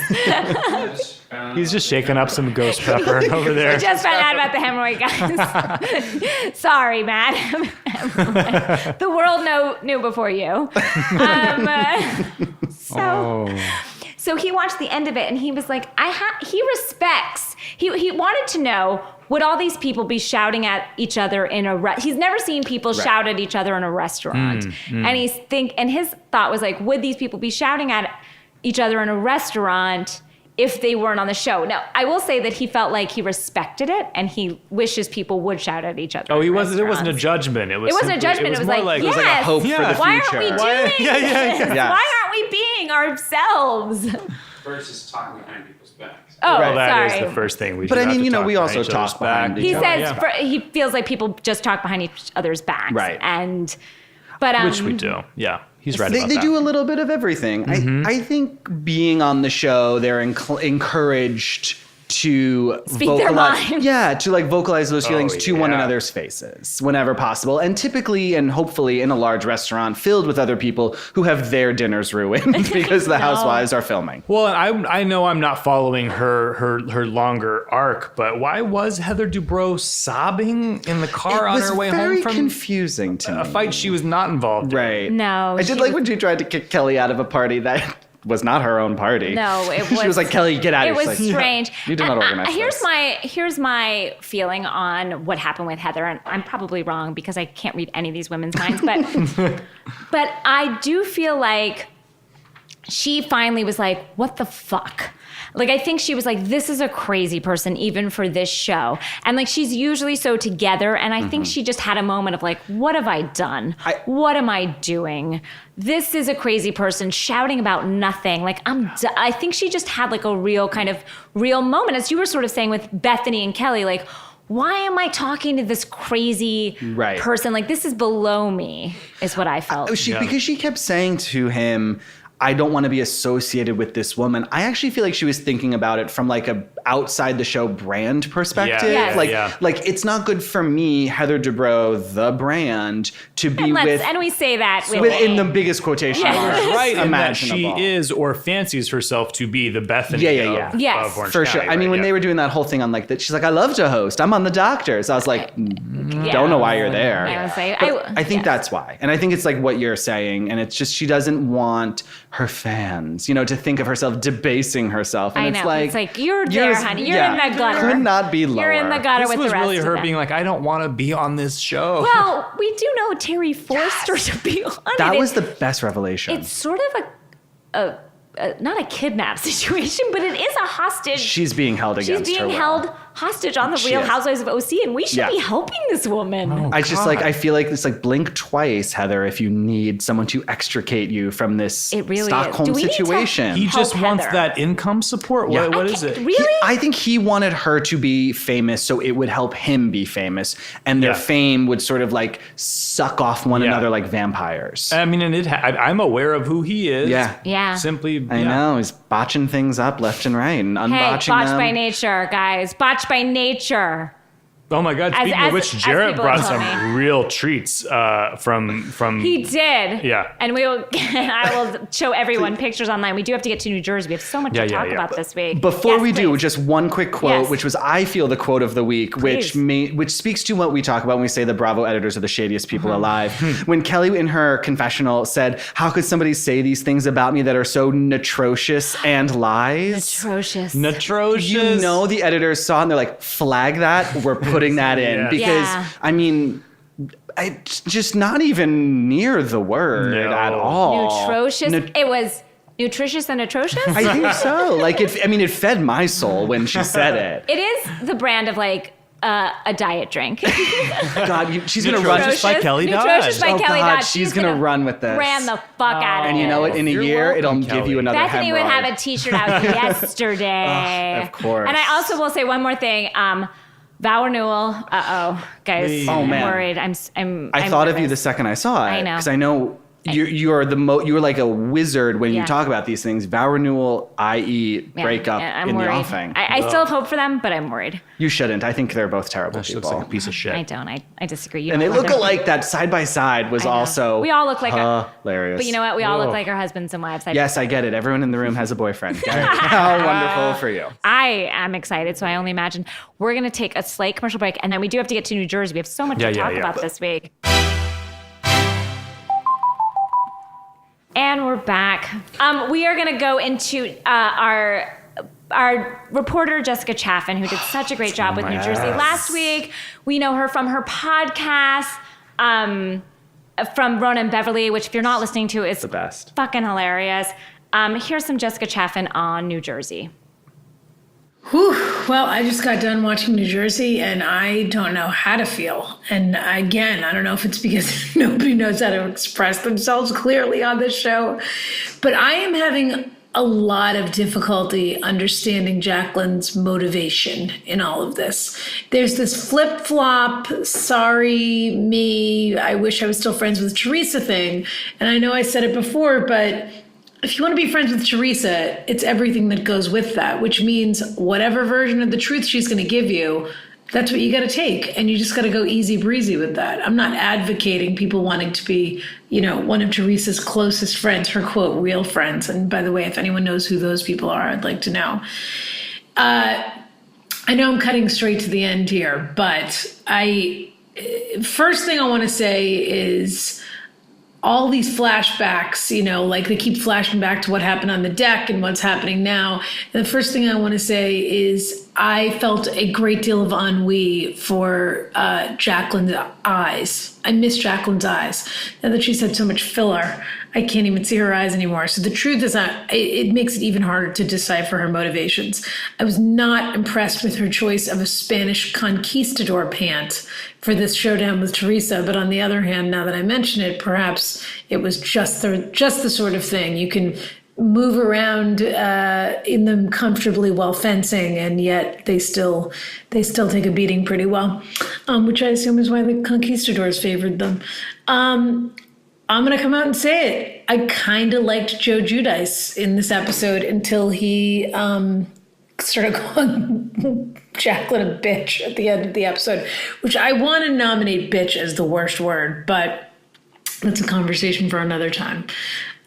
Speaker 2: He's just shaking up some ghost pepper over there.
Speaker 1: Just found out about the hemorrhoid, guys. Sorry, Matt. The world knew before you. So he watched the end of it and he was like, he respects. He wanted to know would all these people be shouting at each other in a he's never seen people shout at each other in a restaurant. And his thought was like, would these people be shouting at each other in a restaurant if they weren't on the show? Now, I will say that he felt like he respected it and he wishes people would shout at each other.
Speaker 2: Oh, it wasn't a judgment. It wasn't a
Speaker 1: judgment. It was
Speaker 2: more
Speaker 1: like,
Speaker 4: it was like a hope for the future.
Speaker 1: Why aren't we doing this?
Speaker 4: Yeah.
Speaker 1: Why aren't we being ourselves?
Speaker 5: Versus talking behind people's backs.
Speaker 1: Oh,
Speaker 2: Well, that
Speaker 1: sorry.
Speaker 2: is the first thing we should
Speaker 4: But I
Speaker 2: have
Speaker 4: mean,
Speaker 2: to
Speaker 4: you know,
Speaker 2: talk
Speaker 4: we also
Speaker 2: behind each other's
Speaker 4: talk behind
Speaker 2: back.
Speaker 1: He
Speaker 4: each other.
Speaker 1: says he feels like people just talk behind each other's backs.
Speaker 4: Right.
Speaker 1: But
Speaker 2: Which we do. Yeah. He's right
Speaker 4: They
Speaker 2: about that.
Speaker 4: do a little bit of everything. I think being on the show, they're encouraged to
Speaker 1: Speak their
Speaker 4: vocalize,
Speaker 1: mind.
Speaker 4: to like vocalize those feelings to one
Speaker 2: yeah.
Speaker 4: another's faces whenever possible, and typically and hopefully in a large restaurant filled with other people who have their dinners ruined because the housewives are filming.
Speaker 2: Well, I know I'm not following her longer arc, but why was Heather Dubrow sobbing in the car on her way home
Speaker 4: very
Speaker 2: from
Speaker 4: confusing to
Speaker 2: a
Speaker 4: me.
Speaker 2: fight she was not involved in?
Speaker 4: Right.
Speaker 1: No,
Speaker 4: I
Speaker 1: she
Speaker 4: did like
Speaker 1: was-
Speaker 4: when she tried to kick Kelly out of a party that was not her own party.
Speaker 1: No, it was.
Speaker 4: She was like, Kelly, get out
Speaker 1: It
Speaker 4: of here.
Speaker 1: was
Speaker 4: She's like,
Speaker 1: strange.
Speaker 4: You did not
Speaker 1: And,
Speaker 4: organize this.
Speaker 1: Here's my feeling on what happened with Heather, and I'm probably wrong because I can't read any of these women's minds, but I do feel like she finally was like, what the fuck? Like, I think she was like, this is a crazy person, even for this show. And like, she's usually so together. And I think she just had a moment of like, what have I done? What am I doing? This is a crazy person shouting about nothing. Like, I think she just had like a real moment, as you were sort of saying with Bethany and Kelly, like, why am I talking to this crazy person? Like, this is below me, is what I felt.
Speaker 4: Because she kept saying to him, I don't want to be associated with this woman. I actually feel like she was thinking about it from like a outside the show brand perspective.
Speaker 1: Yeah.
Speaker 2: Yes.
Speaker 4: Like it's not good for me, Heather Dubrow, the brand, to be
Speaker 1: and we say that
Speaker 4: in the biggest quotation marks
Speaker 2: Right, and that she
Speaker 4: imaginable.
Speaker 2: is or fancies herself to be the Bethany
Speaker 4: Yeah.
Speaker 2: of,
Speaker 1: Yes.
Speaker 2: of Orange
Speaker 4: For
Speaker 2: County,
Speaker 4: sure. I mean, when they were doing that whole thing on like that, she's like, I love to host. I'm on the doctors. I was like, don't know why you're there.
Speaker 1: I was like,
Speaker 4: But I think
Speaker 1: yes.
Speaker 4: that's why. And I think it's like what you're saying. And it's just, she doesn't want her fans, to think of herself debasing herself. And
Speaker 1: I
Speaker 4: it's
Speaker 1: know.
Speaker 4: like,
Speaker 1: It's like, you're there, honey. You're in the gutter.
Speaker 4: Could not be lower.
Speaker 1: You're in the gutter
Speaker 2: This
Speaker 1: with
Speaker 2: was
Speaker 1: the rest
Speaker 2: really
Speaker 1: of
Speaker 2: her
Speaker 1: them.
Speaker 2: being like, I don't want to be on this show.
Speaker 1: Well, we do know Terry Forster to be on it.
Speaker 4: That was the best revelation.
Speaker 1: It's sort of a not a kidnap situation, but it is a hostage.
Speaker 4: She's being held
Speaker 1: She's
Speaker 4: against her
Speaker 1: being
Speaker 4: will.
Speaker 1: held hostage on the
Speaker 4: She
Speaker 1: Real
Speaker 4: is.
Speaker 1: Housewives of OC, and we should be helping this woman.
Speaker 4: I just like, I feel like it's like blink twice, Heather, if you need someone to extricate you from this
Speaker 1: It really is.
Speaker 4: Stockholm
Speaker 1: Do we need to-
Speaker 4: situation.
Speaker 2: he
Speaker 1: Help
Speaker 2: just wants
Speaker 1: Heather.
Speaker 2: that income support?
Speaker 4: Yeah.
Speaker 2: What is it?
Speaker 1: Really?
Speaker 4: I think he wanted her to be famous so it would help him be famous. And their
Speaker 2: Yeah.
Speaker 4: fame would sort of like suck off one
Speaker 2: Yeah.
Speaker 4: another like vampires.
Speaker 2: I mean, and I'm aware of who he is.
Speaker 1: Yeah.
Speaker 2: Simply,
Speaker 4: I know. He's botching things up left and right and
Speaker 1: Hey,
Speaker 4: unbotching
Speaker 1: botched
Speaker 4: them.
Speaker 1: by nature, guys. Botched by nature.
Speaker 2: Oh my God! Speaking of which,
Speaker 1: as
Speaker 2: Jarett
Speaker 1: people
Speaker 2: brought
Speaker 1: told
Speaker 2: some
Speaker 1: me.
Speaker 2: real treats from.
Speaker 1: He did.
Speaker 2: Yeah.
Speaker 1: And we will. I will show everyone pictures online. We do have to get to New Jersey. We have so much to talk about this week.
Speaker 4: Before
Speaker 1: Yes,
Speaker 4: we do,
Speaker 1: please.
Speaker 4: just one quick quote,
Speaker 1: Yes.
Speaker 4: which was I feel the quote of the week, which
Speaker 1: Please.
Speaker 4: which speaks to what we talk about when we say the Bravo editors are the shadiest people
Speaker 1: Uh-huh.
Speaker 4: alive. When Kelly in her confessional said, "How could somebody say these things about me that are so notrocious and lies?"
Speaker 1: Atrocious.
Speaker 2: Notrocious.
Speaker 4: You know, the editors saw it and they're like, "Flag that. We're putting that in."
Speaker 2: Yeah.
Speaker 4: Because
Speaker 1: Yeah.
Speaker 4: I mean, it's just not even near the word
Speaker 2: No.
Speaker 4: at all.
Speaker 1: Nutrocious.
Speaker 4: Nut-
Speaker 1: It was nutritious and atrocious.
Speaker 4: I think so. Like, it fed my soul when she said it.
Speaker 1: It is the brand of like a diet drink.
Speaker 4: God, she's gonna run.
Speaker 2: Nutritious by Kelly
Speaker 1: Nutritious
Speaker 2: Dodd.
Speaker 1: by
Speaker 4: Oh,
Speaker 1: Kelly
Speaker 4: God,
Speaker 1: Dodd.
Speaker 4: she's gonna run with this.
Speaker 1: Ran the fuck out of
Speaker 4: And you know what? In a
Speaker 2: You're
Speaker 4: year, it'll
Speaker 2: welcome,
Speaker 4: give you
Speaker 2: Kelly.
Speaker 4: another
Speaker 1: Bethany would
Speaker 4: hemorrhoid.
Speaker 1: have a T-shirt out yesterday.
Speaker 4: Of course.
Speaker 1: And I also will say one more thing. Vow renewal. Guys.
Speaker 2: Please.
Speaker 4: Oh, man.
Speaker 1: I'm worried. I'm
Speaker 4: I thought of you
Speaker 1: nervous.
Speaker 4: the second I saw it.
Speaker 1: I know.
Speaker 4: Because I know you're you're like a wizard when
Speaker 1: Yeah.
Speaker 4: you talk about these things. Vow renewal, i.e.
Speaker 1: Yeah,
Speaker 4: breakup
Speaker 1: yeah, I'm
Speaker 4: in
Speaker 1: worried.
Speaker 4: the offing.
Speaker 1: I still have hope for them, but I'm worried.
Speaker 4: You shouldn't. I think they're both terrible
Speaker 2: She
Speaker 4: people.
Speaker 2: looks like a piece of shit.
Speaker 1: I don't. I disagree. You
Speaker 4: and they
Speaker 1: don't
Speaker 4: look
Speaker 1: them.
Speaker 4: alike. That side by side was
Speaker 1: I know.
Speaker 4: also
Speaker 1: We all look like
Speaker 4: hilarious.
Speaker 1: But you know what? We all look
Speaker 2: Whoa.
Speaker 1: like our husbands and wives.
Speaker 4: Yes, I get it. Everyone in the room has a boyfriend. How wonderful for you.
Speaker 1: I am excited, so I only imagine we're going to take a slight commercial break, and then we do have to get to New Jersey. We have so much to talk about this week. And we're back. We are going to go into our our reporter, Jessica Chaffin, who did such a great job with New Jersey last week. We know her from her podcast, from Rona and Beverly, which if you're not listening to, is
Speaker 2: the best.
Speaker 1: Fucking hilarious. Here's some Jessica Chaffin on New Jersey.
Speaker 6: Whew. Well, I just got done watching New Jersey, and I don't know how to feel. And again, I don't know if it's because nobody knows how to express themselves clearly on this show, but I am having a lot of difficulty understanding Jacqueline's motivation in all of this. There's this flip-flop, sorry me, I wish I was still friends with Teresa thing. And I know I said it before, but if you want to be friends with Teresa, it's everything that goes with that, which means whatever version of the truth she's going to give you, that's what you got to take. And you just got to go easy breezy with that. I'm not advocating people wanting to be, one of Teresa's closest friends, her quote, real friends. And by the way, if anyone knows who those people are, I'd like to know. I know I'm cutting straight to the end here, but first thing I want to say is all these flashbacks, like they keep flashing back to what happened on the deck and what's happening now. And the first thing I want to say is I felt a great deal of ennui for Jacqueline's eyes. I miss Jacqueline's eyes. Now that she's had so much filler, I can't even see her eyes anymore. So the truth is it makes it even harder to decipher her motivations. I was not impressed with her choice of a Spanish conquistador pant for this showdown with Teresa. But on the other hand, now that I mention it, perhaps it was just the sort of thing you can move around in them comfortably while fencing, and yet they still take a beating pretty well, which I assume is why the conquistadors favored them. I'm going to come out and say it. I kind of liked Joe Giudice in this episode until he started calling Jacqueline a bitch at the end of the episode, which I want to nominate bitch as the worst word, but that's a conversation for another time.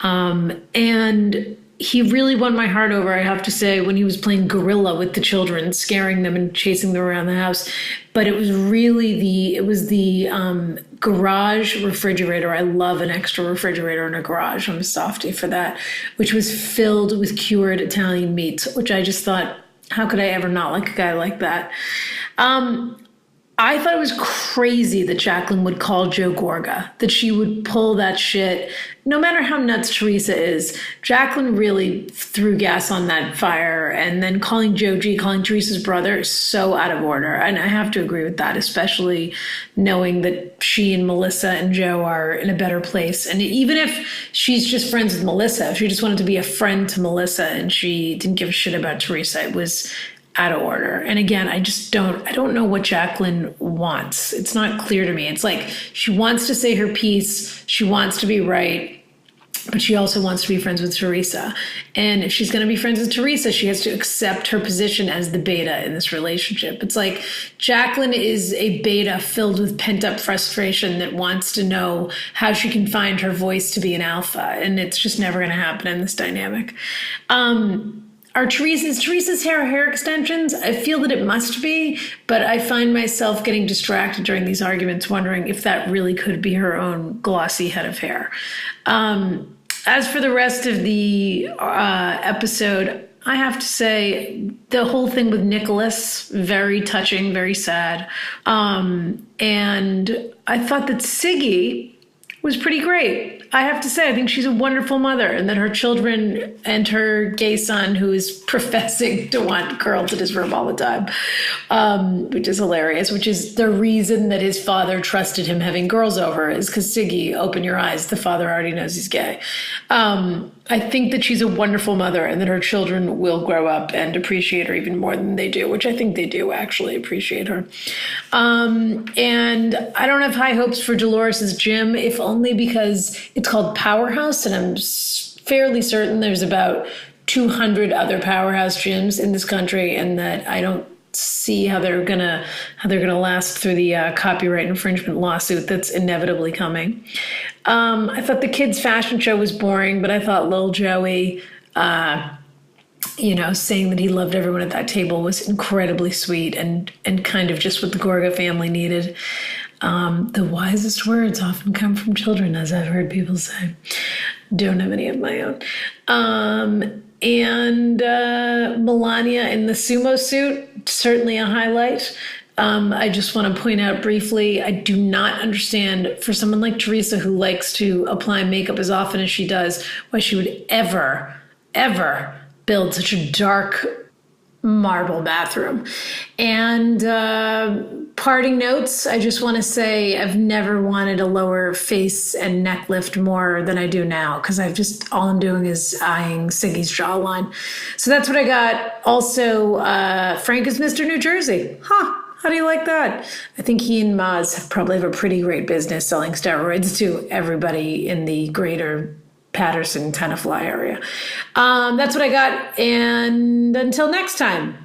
Speaker 6: And he really won my heart over, I have to say, when he was playing gorilla with the children, scaring them and chasing them around the house. But it was really the garage refrigerator. I love an extra refrigerator in a garage. I'm a softie for that, which was filled with cured Italian meats, which I just thought, how could I ever not like a guy like that? I thought it was crazy that Jacqueline would call Joe Gorga, that she would pull that shit. No matter how nuts Teresa is, Jacqueline really threw gas on that fire. And then calling Joe G, calling Teresa's brother, is so out of order. And I have to agree with that, especially knowing that she and Melissa and Joe are in a better place. And even if she's just friends with Melissa, if she just wanted to be a friend to Melissa and she didn't give a shit about Teresa, it was out of order. And again, I don't know what Jacqueline wants. It's not clear to me. It's like she wants to say her piece. She wants to be right, but she also wants to be friends with Teresa. And if she's going to be friends with Teresa, she has to accept her position as the beta in this relationship. It's like Jacqueline is a beta filled with pent-up frustration that wants to know how she can find her voice to be an alpha. And it's just never going to happen in this dynamic. Are Teresa's hair extensions? I feel that it must be, but I find myself getting distracted during these arguments, wondering if that really could be her own glossy head of hair. As for the rest of the episode, I have to say the whole thing with Nicholas, very touching, very sad. And I thought that Siggy was pretty great. I have to say, I think she's a wonderful mother, and that her children and her gay son, who is professing to want curled in his room all the time, which is hilarious, which is the reason that his father trusted him having girls over, is because Siggy, open your eyes, the father already knows he's gay. I think that she's a wonderful mother, and that her children will grow up and appreciate her even more than they do, which I think they do actually appreciate her. And I don't have high hopes for Dolores's gym, if only because it's called Powerhouse, and I'm fairly certain there's about 200 other Powerhouse gyms in this country, and that I don't see how they're gonna last through the copyright infringement lawsuit that's inevitably coming. I thought the kids' fashion show was boring, but I thought Lil Joey, saying that he loved everyone at that table was incredibly sweet and kind of just what the Gorga family needed. The wisest words often come from children, as I've heard people say. Don't have any of my own. And Melania in the sumo suit, certainly a highlight. I just want to point out briefly, I do not understand, for someone like Teresa who likes to apply makeup as often as she does, why she would ever build such a dark marble bathroom. And parting notes, I just want to say I've never wanted a lower face and neck lift more than I do now, because all I'm doing is eyeing Siggy's jawline. So that's what I got. Also, Frank is Mr. New Jersey. How do you like that? I think he and Maz probably have a pretty great business selling steroids to everybody in the greater Patterson, Tenafly area. That's what I got. And until next time.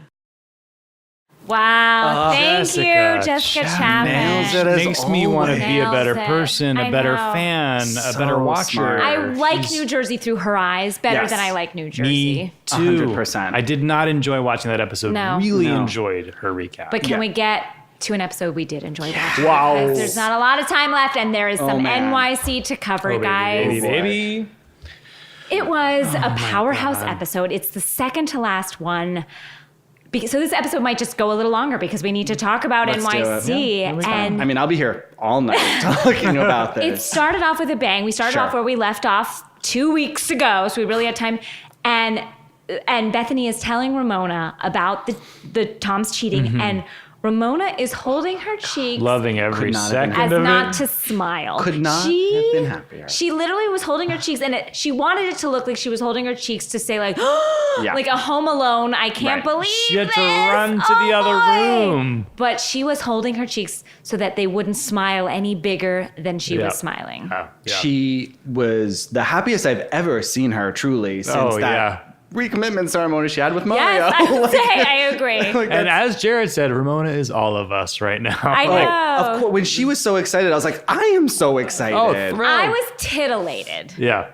Speaker 1: Wow. Thank you, Jessica Chaffin.
Speaker 2: Makes me want to be a better
Speaker 1: Nails it.
Speaker 2: person, a
Speaker 1: I
Speaker 2: better
Speaker 1: know.
Speaker 2: fan, a
Speaker 4: So
Speaker 2: better watcher.
Speaker 4: smart.
Speaker 1: I like
Speaker 2: She's-
Speaker 1: New Jersey through her eyes better
Speaker 4: Yes.
Speaker 1: than I like New Jersey.
Speaker 2: Me too.
Speaker 4: 100%.
Speaker 2: I did not enjoy watching that episode.
Speaker 1: No.
Speaker 2: Really
Speaker 4: No.
Speaker 2: enjoyed her recap.
Speaker 1: But can we get to an episode we did enjoy watching?
Speaker 2: Wow.
Speaker 1: Because there's not a lot of time left, and there is some
Speaker 4: man.
Speaker 1: NYC to cover,
Speaker 2: Oh,
Speaker 1: guys.
Speaker 2: baby.
Speaker 1: It was a powerhouse episode. It's the second to last one. So this episode might just go a little longer because we need to talk about
Speaker 4: Let's do it.
Speaker 1: NYC.
Speaker 2: Yeah,
Speaker 1: and
Speaker 4: I mean, I'll be here all night talking about
Speaker 1: it
Speaker 4: this.
Speaker 1: started off with a bang. We started
Speaker 4: Sure.
Speaker 1: off where we left off 2 weeks ago, so we really had time. And Bethany is telling Ramona about the Tom's cheating, and Ramona is holding her cheeks
Speaker 2: Loving every
Speaker 4: Could not have been
Speaker 2: second
Speaker 1: as
Speaker 2: of
Speaker 1: not
Speaker 2: it.
Speaker 1: to smile.
Speaker 4: Could not have been happier.
Speaker 1: She literally was holding her cheeks, and she wanted it to look like she was holding her cheeks to say like,
Speaker 4: Yeah.
Speaker 1: like a Home Alone. I can't
Speaker 4: Right.
Speaker 1: believe
Speaker 2: She had to
Speaker 1: this.
Speaker 2: run to
Speaker 1: Oh,
Speaker 2: the other
Speaker 1: boy."
Speaker 2: room.
Speaker 1: But she was holding her cheeks so that they wouldn't smile any bigger than she
Speaker 2: Yeah.
Speaker 1: was smiling.
Speaker 2: Oh, yeah.
Speaker 4: She was the happiest I've ever seen her, truly, since
Speaker 2: Oh,
Speaker 4: that
Speaker 2: yeah.
Speaker 4: recommitment ceremony she had with Mario.
Speaker 1: Yes, I would say I agree.
Speaker 2: And as Jarett said, Ramona is all of us right now.
Speaker 1: I know.
Speaker 4: Of course, when she was so excited, I was like, I am so excited.
Speaker 2: Oh, thrilled.
Speaker 1: I was titillated.
Speaker 2: Yeah.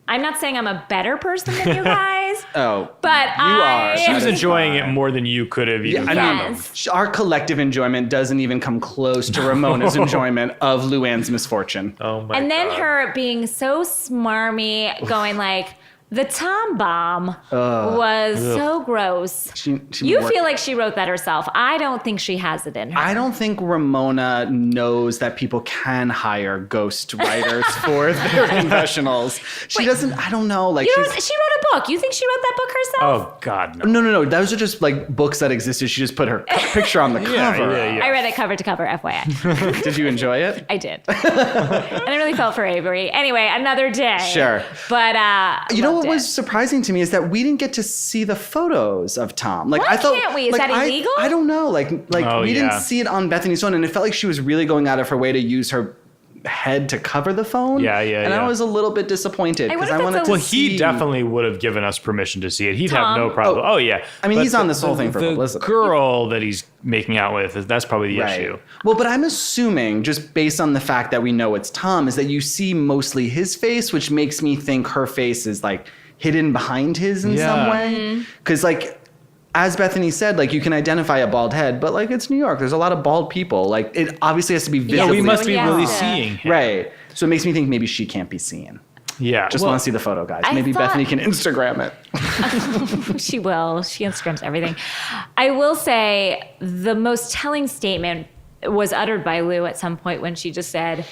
Speaker 1: I'm not saying I'm a better person than you guys,
Speaker 4: Oh,
Speaker 1: but
Speaker 4: you are.
Speaker 2: She was
Speaker 4: That is
Speaker 2: enjoying it
Speaker 4: fine.
Speaker 2: more than you could have even
Speaker 4: Yeah, I mean,
Speaker 1: Yes.
Speaker 4: our collective enjoyment doesn't even come close to Ramona's enjoyment of Luann's misfortune.
Speaker 2: Oh my
Speaker 1: and then
Speaker 2: God.
Speaker 1: her being so smarmy, going like, the Tom bomb was so gross.
Speaker 4: She
Speaker 1: You
Speaker 4: worked-
Speaker 1: feel like she wrote that herself. I don't think she has it in her.
Speaker 4: I don't think Ramona knows that people can hire ghost writers for their confessionals. She doesn't. I don't know. Like
Speaker 1: she
Speaker 4: she's,
Speaker 1: wrote a book. You think she wrote that book herself?
Speaker 2: Oh God, no.
Speaker 4: no. Those are just like books that existed. She just put her picture on the cover.
Speaker 2: yeah.
Speaker 1: I read it cover to cover, FYI.
Speaker 4: Did you enjoy it?
Speaker 1: I did. And I really felt for Avery. Anyway, another day.
Speaker 4: Sure.
Speaker 1: But
Speaker 4: You know
Speaker 1: loved
Speaker 4: what was
Speaker 1: it.
Speaker 4: surprising to me is that we didn't get to see the photos of Tom. Like
Speaker 1: Why
Speaker 4: I thought,
Speaker 1: can't we? Is
Speaker 4: like,
Speaker 1: that illegal?
Speaker 4: I don't know. Like
Speaker 2: Oh,
Speaker 4: we
Speaker 2: yeah.
Speaker 4: didn't see it on Bethany's phone, and it felt like she was really going out of her way to use her head to cover the phone.
Speaker 2: Yeah.
Speaker 4: And I was a little bit disappointed
Speaker 1: I
Speaker 4: because
Speaker 1: wonder
Speaker 4: I
Speaker 1: if
Speaker 4: wanted
Speaker 1: that's
Speaker 4: to
Speaker 1: a-
Speaker 2: Well, he
Speaker 4: see.
Speaker 2: definitely would have given us permission to see it. He'd
Speaker 1: Tom?
Speaker 2: have no problem. Oh, yeah.
Speaker 4: I mean,
Speaker 2: But
Speaker 4: he's on this whole thing for
Speaker 2: the
Speaker 4: publicity.
Speaker 2: girl that he's making out with, that's probably the
Speaker 4: Right.
Speaker 2: issue.
Speaker 4: Well, but I'm assuming, just based on the fact that we know it's Tom, is that you see mostly his face, which makes me think her face is like hidden behind his in some
Speaker 2: Yeah.
Speaker 4: way. Because, like, as Bethany said, like, you can identify a bald head, but, like, it's New York. There's a lot of bald people. Like, it obviously has to be
Speaker 1: Yeah,
Speaker 2: Yeah,
Speaker 4: visibly.
Speaker 2: we must be
Speaker 1: Yeah.
Speaker 2: really
Speaker 1: Yeah.
Speaker 2: seeing him.
Speaker 4: Right. So it makes me think maybe she can't be seen.
Speaker 2: Yeah.
Speaker 4: Just
Speaker 2: well,
Speaker 4: want to see the photo, guys.
Speaker 1: I
Speaker 4: Maybe
Speaker 1: thought-
Speaker 4: Bethany can Instagram it.
Speaker 1: She will. She Instagrams everything. I will say the most telling statement was uttered by Lou at some point when she just said,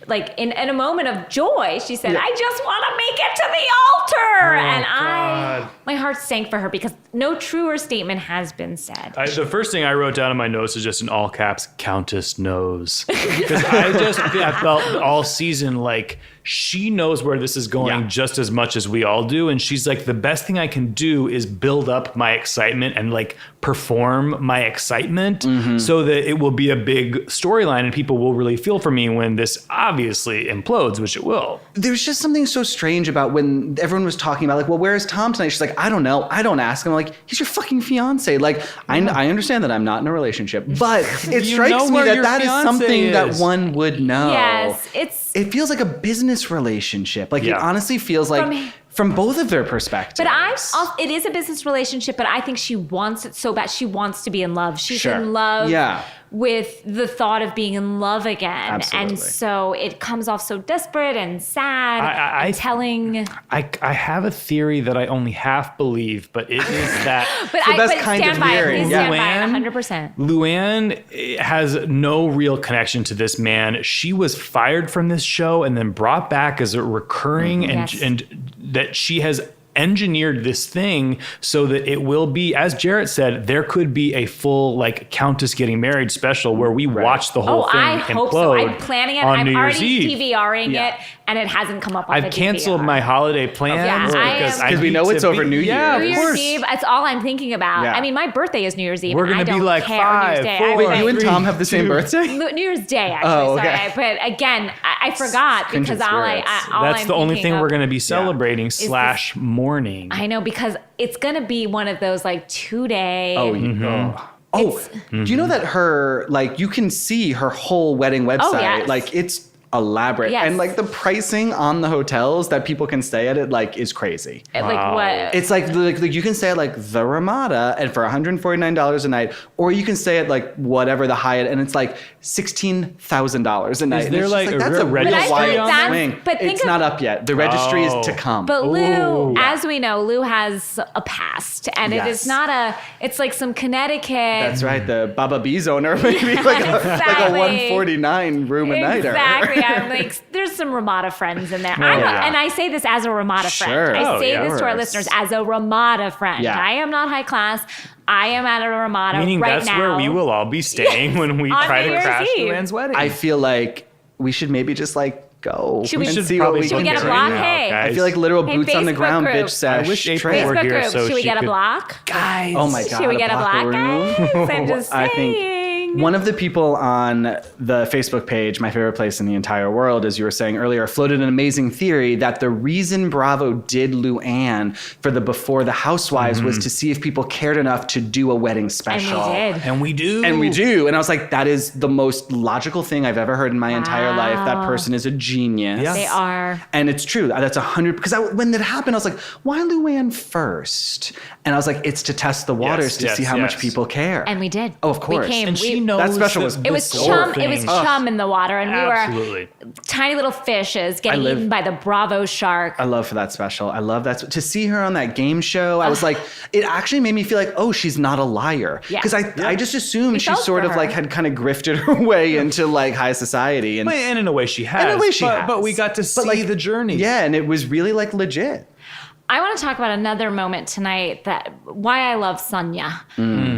Speaker 1: like in a moment of joy, she said, I just want to make it to the altar. And
Speaker 2: God.
Speaker 1: my heart sank for her because no truer statement has been said.
Speaker 2: The first thing I wrote down in my notes is just in all caps, Countess knows. Because I felt all season like she knows where this is going
Speaker 4: Yeah.
Speaker 2: just as much as we all do. And she's like, the best thing I can do is build up my excitement and like perform my excitement so that it will be a big storyline and people will really feel for me when this obviously implodes, which it will.
Speaker 4: There's just something so strange about when everyone was talking about, like, well, where's Tom tonight? She's like, I don't know. I don't ask him. I'm like, he's your fucking fiance. Like, I understand that I'm not in a relationship, but it
Speaker 2: You
Speaker 4: strikes
Speaker 2: know
Speaker 4: me
Speaker 2: where
Speaker 4: that
Speaker 2: your
Speaker 4: that is
Speaker 2: fiancé
Speaker 4: something that
Speaker 2: is.
Speaker 4: one would know.
Speaker 1: Yes, it's
Speaker 4: It feels like a business relationship. Like, it
Speaker 2: Yeah.
Speaker 4: honestly feels like
Speaker 1: From-
Speaker 4: from both of their perspectives.
Speaker 1: But it is a business relationship, but I think she wants it so bad. She wants to be in love. She's
Speaker 4: Sure.
Speaker 1: in love
Speaker 4: Yeah.
Speaker 1: with the thought of being in love again.
Speaker 4: Absolutely.
Speaker 1: And so it comes off so desperate and sad
Speaker 2: I
Speaker 1: telling.
Speaker 2: I have a theory that I only half believe, but it is that
Speaker 1: But
Speaker 4: the best
Speaker 1: but
Speaker 4: kind
Speaker 1: stand
Speaker 4: of
Speaker 1: by it.
Speaker 4: theory.
Speaker 1: Please
Speaker 4: Yeah.
Speaker 1: stand by
Speaker 2: Luann-
Speaker 1: it 100%.
Speaker 2: Luann has no real connection to this man. She was fired from this show and then brought back as a recurring,
Speaker 1: Yes.
Speaker 2: and that she has engineered this thing so that it will be, as Jarett said, there could be a full like Countess getting married special where we watch the whole thing
Speaker 1: I
Speaker 2: implode
Speaker 1: hope so. I'm planning it.
Speaker 2: on
Speaker 1: I'm
Speaker 2: New Year's
Speaker 1: already
Speaker 2: Eve.
Speaker 1: DVRing
Speaker 4: Yeah.
Speaker 1: it, and it hasn't come up on the
Speaker 2: I've canceled
Speaker 1: DVR.
Speaker 2: my holiday plans
Speaker 1: Yeah, I am-
Speaker 2: because I
Speaker 4: 'Cause we
Speaker 2: need
Speaker 4: know
Speaker 2: to
Speaker 4: it's over
Speaker 2: be-
Speaker 4: New
Speaker 2: Yeah,
Speaker 1: New
Speaker 2: of
Speaker 1: Year's
Speaker 2: course.
Speaker 1: Eve, that's all I'm thinking about.
Speaker 4: Yeah.
Speaker 1: I mean, my birthday is New Year's Eve.
Speaker 2: We're
Speaker 1: and
Speaker 2: gonna
Speaker 1: I
Speaker 2: be
Speaker 1: don't
Speaker 2: like
Speaker 1: care. New Year's
Speaker 2: 5,
Speaker 1: Day.
Speaker 2: 4,
Speaker 1: I
Speaker 4: Wait,
Speaker 1: was
Speaker 4: you and
Speaker 1: like-
Speaker 4: Tom have the same birthday?
Speaker 1: New Year's Day, actually.
Speaker 4: Oh, okay.
Speaker 1: Sorry. But again, I forgot
Speaker 4: Kindred
Speaker 1: because
Speaker 4: spirits.
Speaker 2: That's
Speaker 1: I'm
Speaker 2: the only
Speaker 1: thinking
Speaker 2: thing
Speaker 1: of
Speaker 2: we're going to be celebrating
Speaker 1: this-
Speaker 2: / mourning.
Speaker 1: I know, because it's going to be one of those like 2-day.
Speaker 4: Oh, do you know that her, like, you can see her whole wedding website?
Speaker 1: yes.
Speaker 4: Like, it's elaborate.
Speaker 1: Yes.
Speaker 4: And, like, the pricing on the hotels that people can stay at it, like, is crazy.
Speaker 1: Like what?
Speaker 4: It's like you can stay at, like, the Ramada and for $149 a night, or you can stay at, like, whatever the Hyatt, and it's, like, $16,000 a night. And
Speaker 2: there,
Speaker 4: it's just
Speaker 2: like, a
Speaker 4: that's
Speaker 2: real
Speaker 4: a real
Speaker 2: registry
Speaker 1: But I
Speaker 4: wide
Speaker 1: feel like
Speaker 4: swing.
Speaker 1: that's- but think
Speaker 4: It's
Speaker 1: of-
Speaker 4: not up yet. The registry is to
Speaker 2: Oh.
Speaker 4: come.
Speaker 1: But Lou,
Speaker 2: Ooh.
Speaker 1: as we know, Lou has a past, and it
Speaker 4: Yes.
Speaker 1: is not it's like some Connecticut.
Speaker 4: That's right. The Baba B's owner, maybe like a
Speaker 1: exactly.
Speaker 4: 149 room a night.
Speaker 1: Exactly. I'm like, there's some Ramada friends in there.
Speaker 4: Yeah.
Speaker 1: And I say this as a Ramada
Speaker 4: Sure.
Speaker 1: friend. I
Speaker 4: Oh,
Speaker 1: say
Speaker 4: yeah.
Speaker 1: this to our
Speaker 4: Of course.
Speaker 1: listeners as a Ramada friend.
Speaker 4: Yeah.
Speaker 1: I am not high class. I am at a Ramada
Speaker 2: Meaning
Speaker 1: right
Speaker 2: that's
Speaker 1: now.
Speaker 2: where we will all be staying when we
Speaker 1: on
Speaker 2: try
Speaker 1: New
Speaker 2: to
Speaker 1: Year's
Speaker 2: crash
Speaker 1: Eve.
Speaker 2: Luann's wedding.
Speaker 4: I feel like we should maybe just like go.
Speaker 1: Should we-
Speaker 4: and
Speaker 1: should
Speaker 4: see what
Speaker 2: probably
Speaker 4: we
Speaker 1: Should we
Speaker 4: can
Speaker 1: get a
Speaker 4: do.
Speaker 1: block?
Speaker 2: now,
Speaker 1: Hey.
Speaker 2: guys.
Speaker 4: I feel like literal
Speaker 1: Hey,
Speaker 4: boots on the
Speaker 1: Facebook
Speaker 4: ground,
Speaker 1: group.
Speaker 4: bitch sesh.
Speaker 2: I wish April
Speaker 4: trip.
Speaker 2: were
Speaker 1: Facebook
Speaker 2: here
Speaker 1: group.
Speaker 2: so
Speaker 1: Should we
Speaker 2: she
Speaker 1: get a
Speaker 2: could-
Speaker 1: block?
Speaker 2: guys.
Speaker 4: Oh my god!
Speaker 1: Should we get a block,
Speaker 4: room?
Speaker 1: guys? I'm just
Speaker 4: I think
Speaker 1: saying.
Speaker 4: one of the people on the Facebook page, my favorite place in the entire world, as you were saying earlier, floated an amazing theory that the reason Bravo did Luann for the Before the Housewives was to see if people cared enough to do a wedding special.
Speaker 1: And we did.
Speaker 2: And we do.
Speaker 4: And we do. And I was like, that is the most logical thing I've ever heard in my entire life. That
Speaker 1: Wow.
Speaker 4: person is a genius.
Speaker 2: Yeah.
Speaker 1: They are.
Speaker 4: And it's true. That's 100. Because when that happened, I was like, why Luann first? And I was like, it's to test the waters to
Speaker 2: yes,
Speaker 4: see how much
Speaker 2: yes.
Speaker 4: people care.
Speaker 1: And we did.
Speaker 4: Oh, of course.
Speaker 1: We came.
Speaker 2: And she knows
Speaker 4: That special
Speaker 2: that
Speaker 4: was-
Speaker 1: It was
Speaker 2: this
Speaker 1: chum.
Speaker 2: whole
Speaker 1: It was
Speaker 2: thing-
Speaker 1: chum in the water, and we
Speaker 2: Absolutely.
Speaker 1: were tiny little fishes getting
Speaker 4: live-
Speaker 1: eaten by the Bravo shark.
Speaker 4: I love for that special. I love that. To see her on that game show, I was like, it actually made me feel like, oh, she's not a liar.
Speaker 1: Yeah.
Speaker 4: Because I just assumed
Speaker 1: We
Speaker 4: she
Speaker 1: felt
Speaker 4: sort
Speaker 1: for
Speaker 4: of like
Speaker 1: her.
Speaker 4: had kind of grifted her way into like high society. And
Speaker 2: And in a way she has.
Speaker 4: In a way she has.
Speaker 2: But we got to see
Speaker 4: like,
Speaker 2: the journey.
Speaker 4: yeah, and it was really like legit.
Speaker 1: I want to talk about another moment tonight that why I love Sonia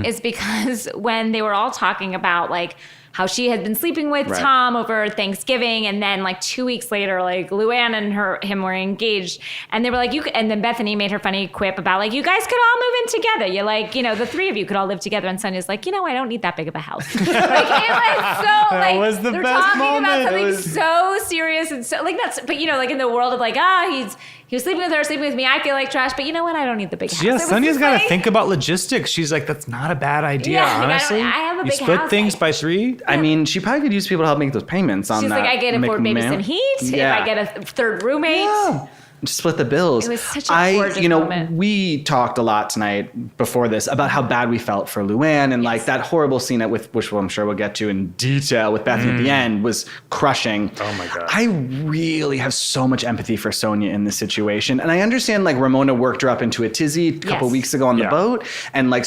Speaker 1: is because when they were all talking about like how she had been sleeping with
Speaker 4: Right.
Speaker 1: Tom over Thanksgiving, and then like 2 weeks later, like Luann and him were engaged, and they were like, and then Bethany made her funny quip about like, you guys could all move in together. You're like, the three of you could all live together. And Sonia's like, I don't need that big of a house. Like it was so like
Speaker 2: was the
Speaker 1: they're
Speaker 2: best
Speaker 1: talking
Speaker 2: moment.
Speaker 1: about
Speaker 2: It
Speaker 1: something
Speaker 2: was-
Speaker 1: so serious and so like that's, but like in the world of like, he was sleeping with her, sleeping with me. I feel like trash, but you know what? I don't need the big house.
Speaker 2: Yeah,
Speaker 1: It was
Speaker 2: Sonia's
Speaker 1: just
Speaker 2: got to
Speaker 1: like-
Speaker 2: think about logistics. She's like, that's not a bad idea,
Speaker 1: Yeah, like, I don't-
Speaker 2: honestly.
Speaker 1: I have a
Speaker 2: you
Speaker 1: big
Speaker 2: split
Speaker 1: house.
Speaker 2: things by 3.
Speaker 4: I mean, she probably could use people to help make those payments on
Speaker 1: She's
Speaker 4: that.
Speaker 1: like, I can afford maybe some heat
Speaker 4: Yeah.
Speaker 1: if I get a third roommate.
Speaker 4: Yeah. Just split the bills.
Speaker 1: It was such a gorgeous moment.
Speaker 4: We talked a lot tonight before this about how bad we felt for Luann and like that horrible scene which I'm sure we'll get to in detail with Bethany at the end was crushing.
Speaker 2: Oh my God.
Speaker 4: I really have so much empathy for Sonia in this situation. And I understand like Ramona worked her up into a tizzy a couple
Speaker 1: Yes.
Speaker 4: weeks ago on the
Speaker 2: Yeah.
Speaker 4: boat. And like,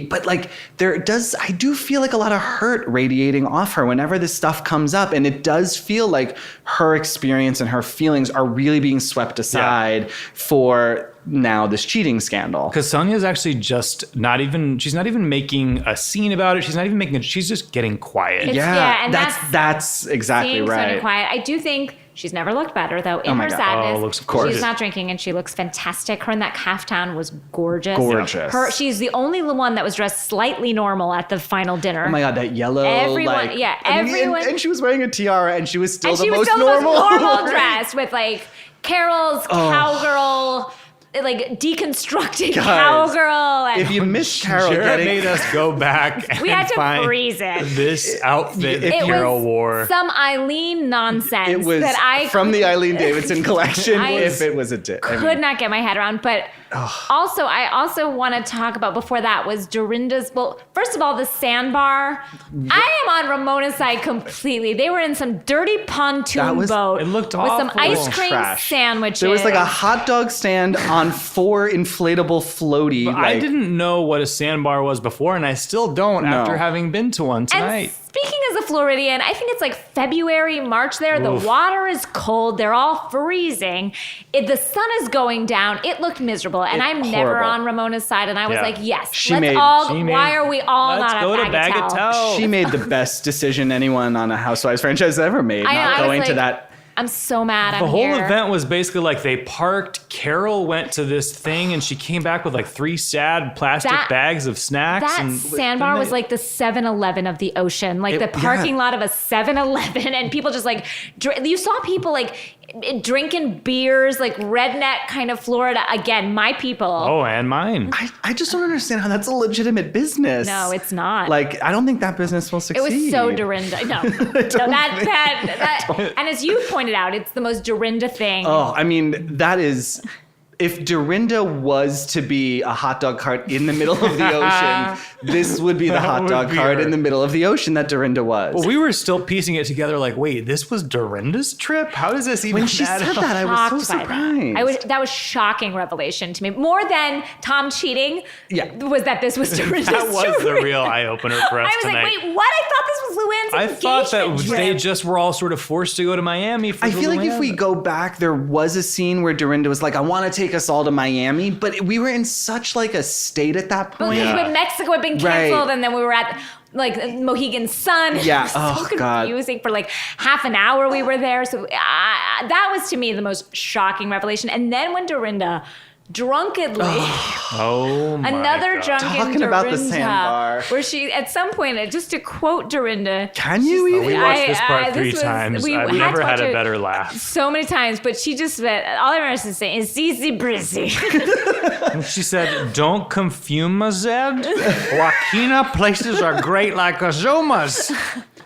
Speaker 4: but like I do feel like a lot of hurt radiating off her whenever this stuff comes up. And it does feel like her experience and her feelings are really being swept aside for now this cheating scandal.
Speaker 2: Because Sonia's actually just she's not even making a scene about it. She's just getting quiet.
Speaker 1: It's-
Speaker 4: Yeah,
Speaker 1: and
Speaker 4: that's exactly
Speaker 1: seeing Sonia
Speaker 4: right.
Speaker 1: quiet. I do think she's never looked better though. In
Speaker 4: my
Speaker 1: her
Speaker 4: God.
Speaker 1: sadness,
Speaker 2: Oh, looks gorgeous.
Speaker 1: she's not drinking and she looks fantastic. Her in that caftan was gorgeous.
Speaker 4: Gorgeous.
Speaker 1: She's the only one that was dressed slightly normal at the final dinner.
Speaker 4: Oh my God, that yellow.
Speaker 1: Everyone- yeah, everyone-
Speaker 4: And she was wearing a tiara, and she was still
Speaker 1: and
Speaker 4: the
Speaker 1: she was
Speaker 4: most
Speaker 1: still
Speaker 4: normal.
Speaker 1: the most normal dressed with like Carol's cowgirl like deconstructing
Speaker 4: Guys,
Speaker 1: cowgirl. And
Speaker 4: If you missed Carol
Speaker 2: Jarett
Speaker 4: getting
Speaker 2: made us go back and
Speaker 1: we had to
Speaker 2: find
Speaker 1: freeze it.
Speaker 2: this outfit that
Speaker 1: It
Speaker 2: Carol
Speaker 1: was
Speaker 2: wore.
Speaker 1: some Eileen nonsense
Speaker 4: it was
Speaker 1: that I
Speaker 4: from the Eileen Davidson collection.
Speaker 1: I
Speaker 4: If it was a dip,
Speaker 1: could not get my head around. But also, I also want to talk about before that was Dorinda's. Well, first of all, the sandbar. I am on Ramona's side completely. They were in some dirty pontoon boat.
Speaker 2: It looked
Speaker 1: with some
Speaker 2: awful.
Speaker 1: ice cream
Speaker 4: Trash.
Speaker 1: sandwiches.
Speaker 4: There was like a hot dog stand on 4 inflatable floaty.
Speaker 2: But I didn't know what a sandbar was before, and I still don't after having been to one tonight.
Speaker 1: And speaking as a Floridian, I think it's like February, March there. The water is cold. They're all freezing. The sun is going down. It looked miserable. And I'm never
Speaker 4: horrible.
Speaker 1: on Ramona's side. And I was
Speaker 2: Yeah.
Speaker 1: like, yes,
Speaker 4: She
Speaker 1: let's
Speaker 4: made-
Speaker 1: all,
Speaker 2: she made-
Speaker 1: why are we all
Speaker 2: Let's
Speaker 1: not
Speaker 2: go to
Speaker 1: at Bagatelle?
Speaker 4: She made the best decision anyone on a Housewives franchise ever made,
Speaker 1: I know,
Speaker 4: not
Speaker 1: I was
Speaker 4: going to
Speaker 1: like,
Speaker 4: that.
Speaker 1: I'm so mad
Speaker 2: The
Speaker 1: I'm
Speaker 2: whole
Speaker 1: here.
Speaker 2: event was basically like they parked. Carol went to this thing and she came back with like 3 sad plastic
Speaker 1: That-
Speaker 2: bags of snacks.
Speaker 1: That
Speaker 2: and
Speaker 1: sandbar was like the 7-Eleven of the ocean, like the parking lot of a 7-Eleven, and people just like you saw people like drinking beers, like redneck kind of Florida. Again, my people.
Speaker 2: Oh, and mine.
Speaker 4: I just don't understand how that's a legitimate business.
Speaker 1: No, it's not.
Speaker 4: Like, I don't think that business will
Speaker 1: It
Speaker 4: succeed.
Speaker 1: was so Dorinda. No, that, and as you pointed out, it's the most Dorinda thing.
Speaker 4: Oh, I mean, that is. If Dorinda was to be a hot dog cart in the middle of the ocean, this would be the hot
Speaker 2: would
Speaker 4: dog
Speaker 2: be
Speaker 4: cart
Speaker 2: her.
Speaker 4: in the middle of the ocean that Dorinda was.
Speaker 2: Well, we were still piecing it together like, wait, this was Dorinda's trip? How does this even
Speaker 4: when she
Speaker 2: add
Speaker 4: said
Speaker 2: up?
Speaker 4: that, I was so
Speaker 1: Shocked by that.
Speaker 4: surprised.
Speaker 1: That was shocking revelation to me. More than Tom cheating.
Speaker 4: Yeah.
Speaker 1: Was that this was Dorinda's
Speaker 2: That was the
Speaker 1: trip.
Speaker 2: real eye-opener for us
Speaker 1: I was
Speaker 2: tonight.
Speaker 1: like, wait, what? I thought this was Luann's
Speaker 2: I thought that
Speaker 1: engagement
Speaker 2: they
Speaker 1: trip.
Speaker 2: just were all sort of forced to go to Miami for
Speaker 4: I
Speaker 2: the
Speaker 4: feel like if we
Speaker 2: Luann.
Speaker 4: go back, there was a scene where Dorinda was like, I want to take us all to Miami, but we were in such like a state at that point.
Speaker 1: But Mexico had been canceled, and then we were at like Mohegan Sun.
Speaker 4: Yeah.
Speaker 1: It was so
Speaker 4: Oh, God.
Speaker 1: confusing. For like half an hour we were there. So that was to me the most shocking revelation. And then when Dorinda drunkenly,
Speaker 2: Oh my
Speaker 1: another
Speaker 2: God.
Speaker 1: drunken
Speaker 4: Talking about the
Speaker 1: Dorinda,
Speaker 4: sandbar.
Speaker 1: where she at some point, just to quote Dorinda,
Speaker 4: Can you
Speaker 2: We
Speaker 4: even?
Speaker 2: watched this part
Speaker 1: this
Speaker 2: 3
Speaker 1: was-
Speaker 2: times.
Speaker 1: we
Speaker 2: I've
Speaker 1: had
Speaker 2: never
Speaker 1: to
Speaker 2: had
Speaker 1: watch
Speaker 2: a
Speaker 1: it
Speaker 2: better laugh.
Speaker 1: so many times, but she just said, all I remember to say is easy breezy.
Speaker 2: She said, don't confuma, Zed. Joaquina places are great like Azuma's.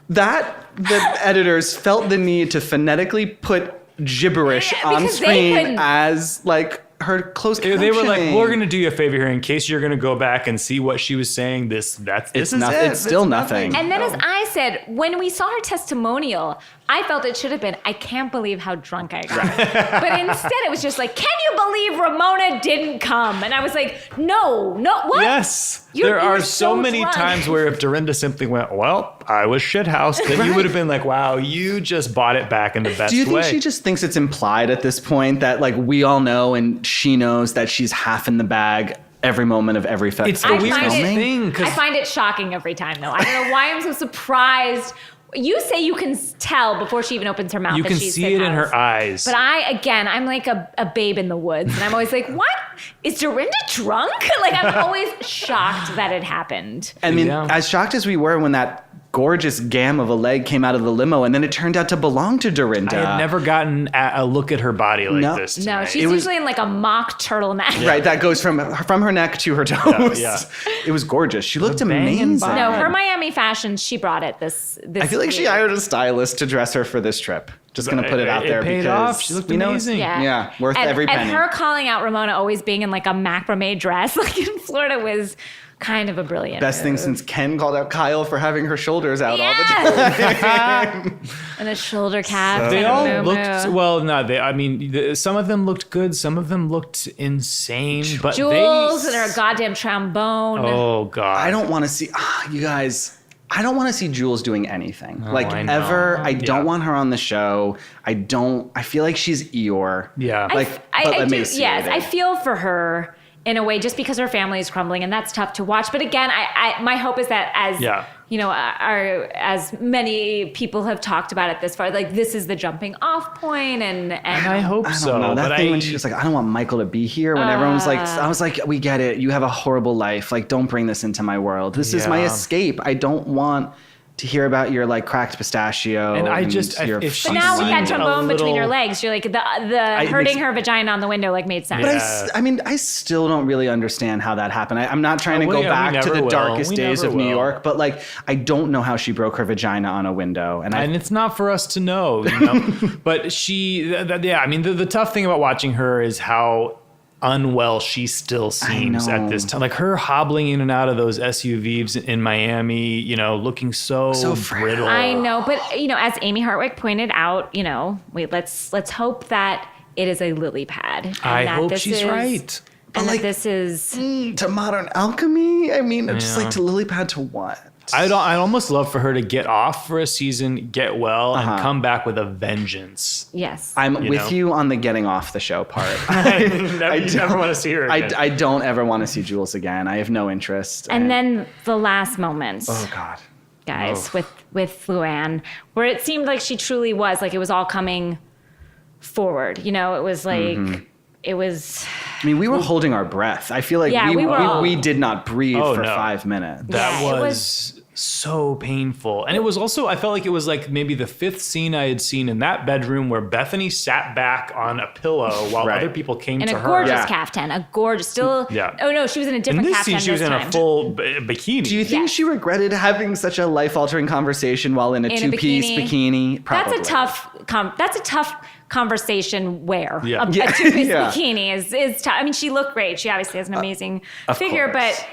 Speaker 4: That the editors felt the need to phonetically put gibberish
Speaker 1: Yeah,
Speaker 4: on
Speaker 1: because they
Speaker 4: screen
Speaker 1: couldn't-
Speaker 4: as like her closed captioning.
Speaker 2: They were like, we're going to do you a favor here in case you're going to go back and see what she was saying. This
Speaker 4: It's
Speaker 2: is
Speaker 4: nothing.
Speaker 2: it.
Speaker 4: It's still nothing.
Speaker 1: And then, as I said, when we saw her testimonial, I felt it should have been, I can't believe how drunk I got. But instead, it was just like, can you believe Ramona didn't come? And I was like, no, what?
Speaker 2: Yes.
Speaker 1: You're-
Speaker 2: there
Speaker 1: you're
Speaker 2: are so many
Speaker 1: drunk.
Speaker 2: times where if Dorinda simply went, well, I was shithoused, then you would have been like, wow, you just bought it back in the best
Speaker 4: Do you think
Speaker 2: way.
Speaker 4: she just thinks it's implied at this point that like we all know and she knows that she's half in the bag every moment of every
Speaker 2: It's the
Speaker 1: I
Speaker 2: weirdest
Speaker 1: find it-
Speaker 2: thing.
Speaker 1: I
Speaker 2: 'cause
Speaker 1: find it shocking every time, though. I don't know why I'm so surprised. You say you can tell before she even opens her mouth
Speaker 2: you
Speaker 1: that
Speaker 2: can
Speaker 1: she's
Speaker 2: see it in
Speaker 1: shithoused.
Speaker 2: her eyes.
Speaker 1: But I'm like a babe in the woods. And I'm always like, what? Is Dorinda drunk? Like, I'm always shocked that it happened.
Speaker 4: I mean,
Speaker 2: Yeah.
Speaker 4: as shocked as we were when that gorgeous gam of a leg came out of the limo and then it turned out to belong to Dorinda.
Speaker 2: I had never gotten a look at her body like
Speaker 4: No.
Speaker 2: this.
Speaker 1: No,
Speaker 2: tonight.
Speaker 1: she's
Speaker 4: It was-
Speaker 1: usually in like a mock turtleneck.
Speaker 4: Right, that goes from her neck to her toes.
Speaker 2: Yeah.
Speaker 4: It was gorgeous. She looked
Speaker 2: banging
Speaker 4: amazing.
Speaker 2: body.
Speaker 1: No, her Miami fashion, she brought it this
Speaker 4: I feel like she
Speaker 1: year.
Speaker 4: hired a stylist to dress her for this trip. Just gonna put it out there
Speaker 2: paid
Speaker 4: because
Speaker 2: off. She looked
Speaker 4: you know,
Speaker 2: amazing.
Speaker 1: Yeah.
Speaker 4: worth
Speaker 1: and,
Speaker 4: every penny.
Speaker 1: And her calling out Ramona always being in like a macrame dress, like in Florida, was kind of a brilliant
Speaker 4: Best thing
Speaker 1: move.
Speaker 4: since Ken called out Kyle for having her shoulders out all the time.
Speaker 1: Yes! And a shoulder cap.
Speaker 2: They
Speaker 1: and
Speaker 2: all
Speaker 1: a moo-moo.
Speaker 2: looked well. No, I mean, some of them looked good. Some of them looked insane. But
Speaker 1: Jules
Speaker 2: they,
Speaker 1: and her goddamn trombone.
Speaker 2: Oh God!
Speaker 4: I don't want to see you guys. I don't want to see Jules doing anything like
Speaker 2: I know.
Speaker 4: ever. I don't
Speaker 2: Yeah.
Speaker 4: want her on the show. I feel like she's Eeyore.
Speaker 2: Yeah.
Speaker 4: Like, but
Speaker 1: I do,
Speaker 4: emaciated.
Speaker 1: yes, I feel for her in a way, just because her family is crumbling, and that's tough to watch. But again, my hope is that as
Speaker 2: Yeah.
Speaker 1: you know, as many people have talked about it this far, like this is the jumping off point, and
Speaker 2: I hope
Speaker 4: I don't
Speaker 2: so.
Speaker 4: know. That
Speaker 2: but
Speaker 4: thing
Speaker 2: I,
Speaker 4: when she was like, I don't want Michael to be here. When everyone was like, I was like, we get it. You have a horrible life. Like, don't bring this into my world. This is my
Speaker 2: Yeah.
Speaker 4: escape. I don't want to hear about your like cracked pistachio.
Speaker 2: And I just,
Speaker 4: your
Speaker 2: if she
Speaker 1: But now with that
Speaker 2: seemed a
Speaker 1: trombone between her
Speaker 2: little-
Speaker 1: legs, you're like the hurting her vagina on the window like made sense.
Speaker 4: But I mean, I still don't really understand how that happened. I'm not trying to
Speaker 2: Well,
Speaker 4: go
Speaker 2: yeah, we
Speaker 4: back to
Speaker 2: never
Speaker 4: the
Speaker 2: will.
Speaker 4: darkest
Speaker 2: We
Speaker 4: days
Speaker 2: never
Speaker 4: of New
Speaker 2: will.
Speaker 4: York, but like, I don't know how she broke her vagina on a window. And
Speaker 2: it's not for us to know, you know. But the tough thing about watching her is how unwell she still seems at this time. Like her hobbling in and out of those SUVs in Miami, you know, looking so brittle.
Speaker 1: I know, but you know, as Amy Hartwick pointed out, you know, let's hope that it is a lily pad. And
Speaker 2: I
Speaker 1: that
Speaker 2: hope
Speaker 1: this
Speaker 2: she's
Speaker 1: is-
Speaker 2: right.
Speaker 1: And
Speaker 4: like-
Speaker 1: that this is
Speaker 4: to Modern Alchemy, I mean, just like to lily pad to what?
Speaker 2: I'd almost love for her to get off for a season, get well, and come back with a vengeance.
Speaker 1: yes.
Speaker 4: I'm with
Speaker 2: know?
Speaker 4: you on the getting off the show part.
Speaker 2: You never want to see her again.
Speaker 4: I don't ever want to see Jules again. I have no interest.
Speaker 1: and then the last moment,
Speaker 4: oh God.
Speaker 1: guys, with Luann, where it seemed like she truly was like it was all coming forward. You know, it was like it was.
Speaker 4: I mean, we were holding our breath. I feel like
Speaker 1: Yeah, we were all-
Speaker 4: we did not breathe
Speaker 2: Oh,
Speaker 4: for
Speaker 2: no.
Speaker 4: 5 minutes.
Speaker 2: That
Speaker 1: Yeah, it
Speaker 2: was so painful. And it was also, I felt like it was like maybe the fifth scene I had seen in that bedroom where Bethany sat back on a pillow while
Speaker 4: Right.
Speaker 2: other people came
Speaker 1: In
Speaker 2: to
Speaker 1: a
Speaker 2: her.
Speaker 1: gorgeous
Speaker 4: Yeah.
Speaker 1: caftan, a gorgeous, still.
Speaker 2: Yeah.
Speaker 1: Oh no, she was in a
Speaker 2: In
Speaker 1: different
Speaker 2: this
Speaker 1: caftan
Speaker 2: scene, she was
Speaker 1: this
Speaker 2: in
Speaker 1: time.
Speaker 2: a full bikini.
Speaker 4: Do you think
Speaker 1: Yes.
Speaker 4: she regretted having such a life-altering conversation while in a
Speaker 1: In a
Speaker 4: two-piece bikini? Probably.
Speaker 1: That's a tough conversation wear.
Speaker 2: Yeah.
Speaker 1: A
Speaker 4: Yeah.
Speaker 1: two-piece
Speaker 4: Yeah.
Speaker 1: bikini is tough. I mean, she looked great. She obviously has an amazing
Speaker 4: of
Speaker 1: figure,
Speaker 4: course.
Speaker 1: but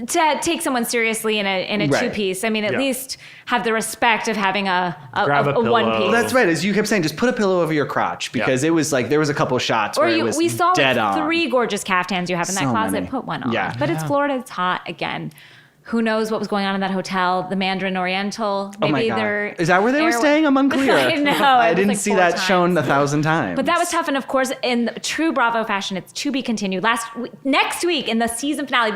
Speaker 1: to take someone seriously in a
Speaker 4: Right.
Speaker 1: two-piece, I mean, at
Speaker 2: Yeah.
Speaker 1: least have the respect of having a
Speaker 2: Grab a pillow.
Speaker 1: one-piece.
Speaker 2: Well,
Speaker 4: That's right. As you kept saying, just put a pillow over your crotch because it was like there was a couple shots where it was
Speaker 1: we saw
Speaker 4: dead
Speaker 1: like
Speaker 4: on.
Speaker 1: 3 gorgeous caftans you have in that
Speaker 4: So
Speaker 1: closet.
Speaker 4: many.
Speaker 1: Put one on.
Speaker 4: Yeah.
Speaker 1: But it's Florida. It's hot again. Who knows what was going on in that hotel? The Mandarin Oriental.
Speaker 4: Oh my
Speaker 1: Maybe
Speaker 4: God.
Speaker 1: they're
Speaker 4: Is that where they were staying? I'm unclear.
Speaker 1: I know.
Speaker 4: I
Speaker 1: it was
Speaker 4: didn't
Speaker 1: like
Speaker 4: see
Speaker 1: 4
Speaker 4: that
Speaker 1: times.
Speaker 4: shown 1,000 times.
Speaker 1: But that was tough, and of course, in true Bravo fashion, it's to be continued. Next week in the season finale,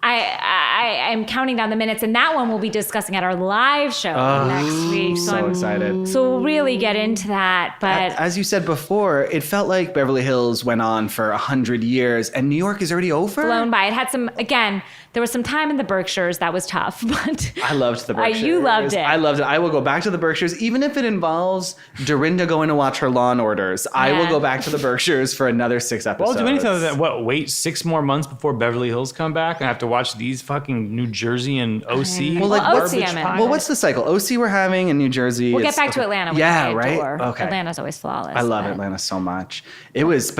Speaker 1: I am counting down the minutes, and that one we'll be discussing at our live show next week.
Speaker 4: so
Speaker 1: I'm
Speaker 4: excited.
Speaker 1: So we'll really get into that. But
Speaker 4: As you said before, it felt like Beverly Hills went on for 100 years and New York is already over.
Speaker 1: blown by. It had some, again, there was some time in the Berkshires that was tough, but
Speaker 4: I loved the Berkshires.
Speaker 1: You loved it.
Speaker 4: I loved it. I will go back to the Berkshires, even if it involves Dorinda going to watch her Law and Orders. I will
Speaker 1: Yeah.
Speaker 4: go back to the Berkshires for another 6 episodes.
Speaker 2: Well, do anything other than wait 6 more months before Beverly Hills come back and I have to watch these fucking New Jersey and OC?
Speaker 4: Well, like,
Speaker 1: Well,
Speaker 4: what's
Speaker 1: OC, I'm in.
Speaker 4: well, what's the cycle? OC we're having in New Jersey.
Speaker 1: we'll
Speaker 4: It's-
Speaker 1: get back to Atlanta. Which
Speaker 4: Yeah,
Speaker 1: I
Speaker 4: right.
Speaker 1: adore.
Speaker 4: Okay.
Speaker 1: Atlanta's always flawless.
Speaker 4: I love
Speaker 1: but-
Speaker 4: Atlanta so much. There was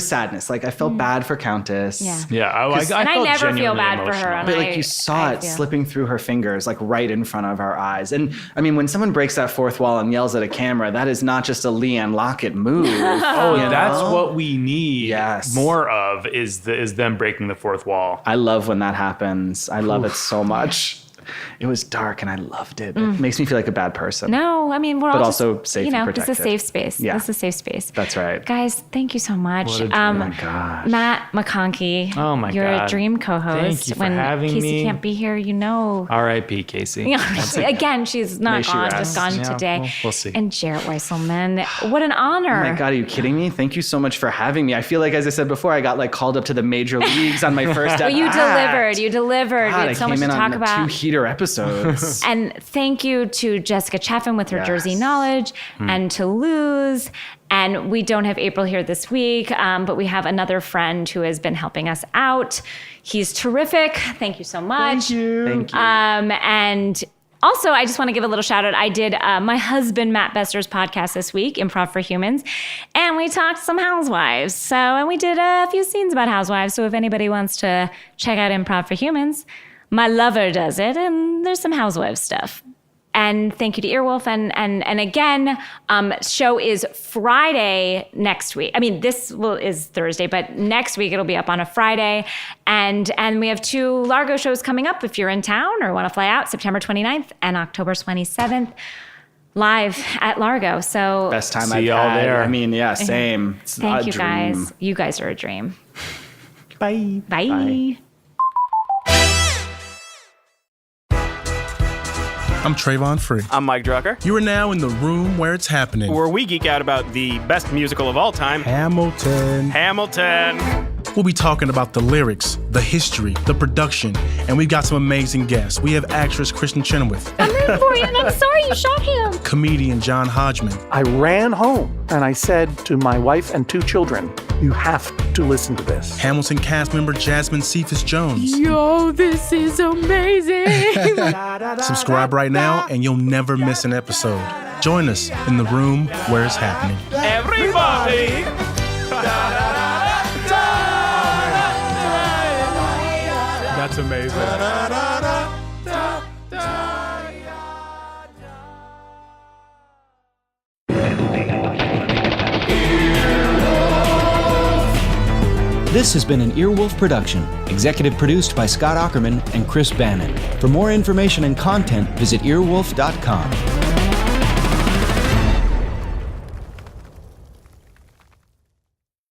Speaker 4: sadness. Like I felt bad for Countess.
Speaker 1: Yeah.
Speaker 2: Yeah, I
Speaker 1: And I
Speaker 2: felt
Speaker 1: never feel
Speaker 2: genuinely
Speaker 1: bad for her,
Speaker 2: emotional.
Speaker 1: and
Speaker 4: But
Speaker 1: I-
Speaker 4: like you saw
Speaker 1: I
Speaker 4: it
Speaker 1: feel-
Speaker 4: slipping through her fingers, like right in front of our eyes. And I mean, when someone breaks that fourth wall and yells at a camera, that is not just a Leanne Lockett move.
Speaker 2: Oh,
Speaker 4: you
Speaker 2: that's
Speaker 4: know?
Speaker 2: what we need
Speaker 4: Yes.
Speaker 2: more of is them breaking the fourth wall.
Speaker 4: I love when that happens. I love it so much. It was dark and I loved it. It makes me feel like a bad person.
Speaker 1: No, I mean, we're all
Speaker 4: But
Speaker 1: just,
Speaker 4: also safe and
Speaker 1: this is a
Speaker 4: protected.
Speaker 1: safe space.
Speaker 4: Yeah.
Speaker 1: This is a safe space.
Speaker 4: That's right.
Speaker 1: Guys, thank you so much.
Speaker 2: What a dream.
Speaker 4: Oh my gosh.
Speaker 1: Matt McConkey.
Speaker 2: Oh my
Speaker 1: You're
Speaker 2: God.
Speaker 1: a dream co-host.
Speaker 2: Thank you for
Speaker 1: when
Speaker 2: having
Speaker 1: Casey
Speaker 2: me.
Speaker 1: can't be here, you know.
Speaker 2: R.I.P. Casey.
Speaker 1: Again, she's
Speaker 4: May
Speaker 1: not
Speaker 4: she
Speaker 1: gone,
Speaker 4: rest.
Speaker 1: just gone
Speaker 2: Yeah,
Speaker 1: today.
Speaker 2: we'll see.
Speaker 1: And Jarett Weiselman, what an honor.
Speaker 4: Oh my God, are you kidding me? Thank you so much for having me. I feel like, as I said before, I got like called up to the major leagues on my first
Speaker 1: But you delivered. You delivered.
Speaker 4: God,
Speaker 1: we had so much to talk about.
Speaker 4: 2 heater episodes.
Speaker 1: And thank you to Jessica Chaffin with her
Speaker 4: Yes.
Speaker 1: Jersey knowledge and to Luz. And we don't have April here this week, but we have another friend who has been helping us out. He's terrific. Thank you so much.
Speaker 4: Thank you.
Speaker 1: And also, I just want to give a little shout out. I did my husband, Matt Besser's podcast this week, Improv for Humans, and we talked some housewives. And we did a few scenes about housewives. So if anybody wants to check out Improv for Humans, my lover does it, and there's some housewife stuff. And thank you to Earwolf. And again, show is Friday next week. I mean, is Thursday, but next week it'll be up on a Friday. And we have 2 Largo shows coming up if you're in town or want to fly out, September 29th and October 27th, live at Largo. So
Speaker 4: Best time
Speaker 2: See
Speaker 4: I've
Speaker 2: y'all
Speaker 4: had.
Speaker 2: there.
Speaker 4: I mean, yeah, same. It's
Speaker 1: thank
Speaker 4: a
Speaker 1: you
Speaker 4: dream.
Speaker 1: guys. You guys are a dream.
Speaker 4: Bye.
Speaker 1: Bye.
Speaker 4: Bye.
Speaker 7: I'm Trayvon Free.
Speaker 8: I'm Mike Drucker,
Speaker 7: You are now in the room where it's happening.
Speaker 8: where we geek out about the best musical of all time,
Speaker 7: Hamilton.
Speaker 8: Hamilton.
Speaker 7: We'll be talking about the lyrics, the history, the production, and we've got some amazing guests. We have actress Kristen Chenoweth,
Speaker 1: I'm rooting for you, and I'm sorry you shot him.
Speaker 7: comedian John Hodgman,
Speaker 8: I ran home and I said to my wife and 2 children, you have to listen to this.
Speaker 7: Hamilton cast member Jasmine Cephas Jones.
Speaker 1: Yo, this is amazing.
Speaker 7: Subscribe right now and you'll never miss an episode. Join us in the room where it's happening.
Speaker 2: Everybody! That's amazing.
Speaker 9: This has been an Earwolf production, executive produced by Scott Aukerman and Chris Bannon. For more information and content, visit earwolf.com.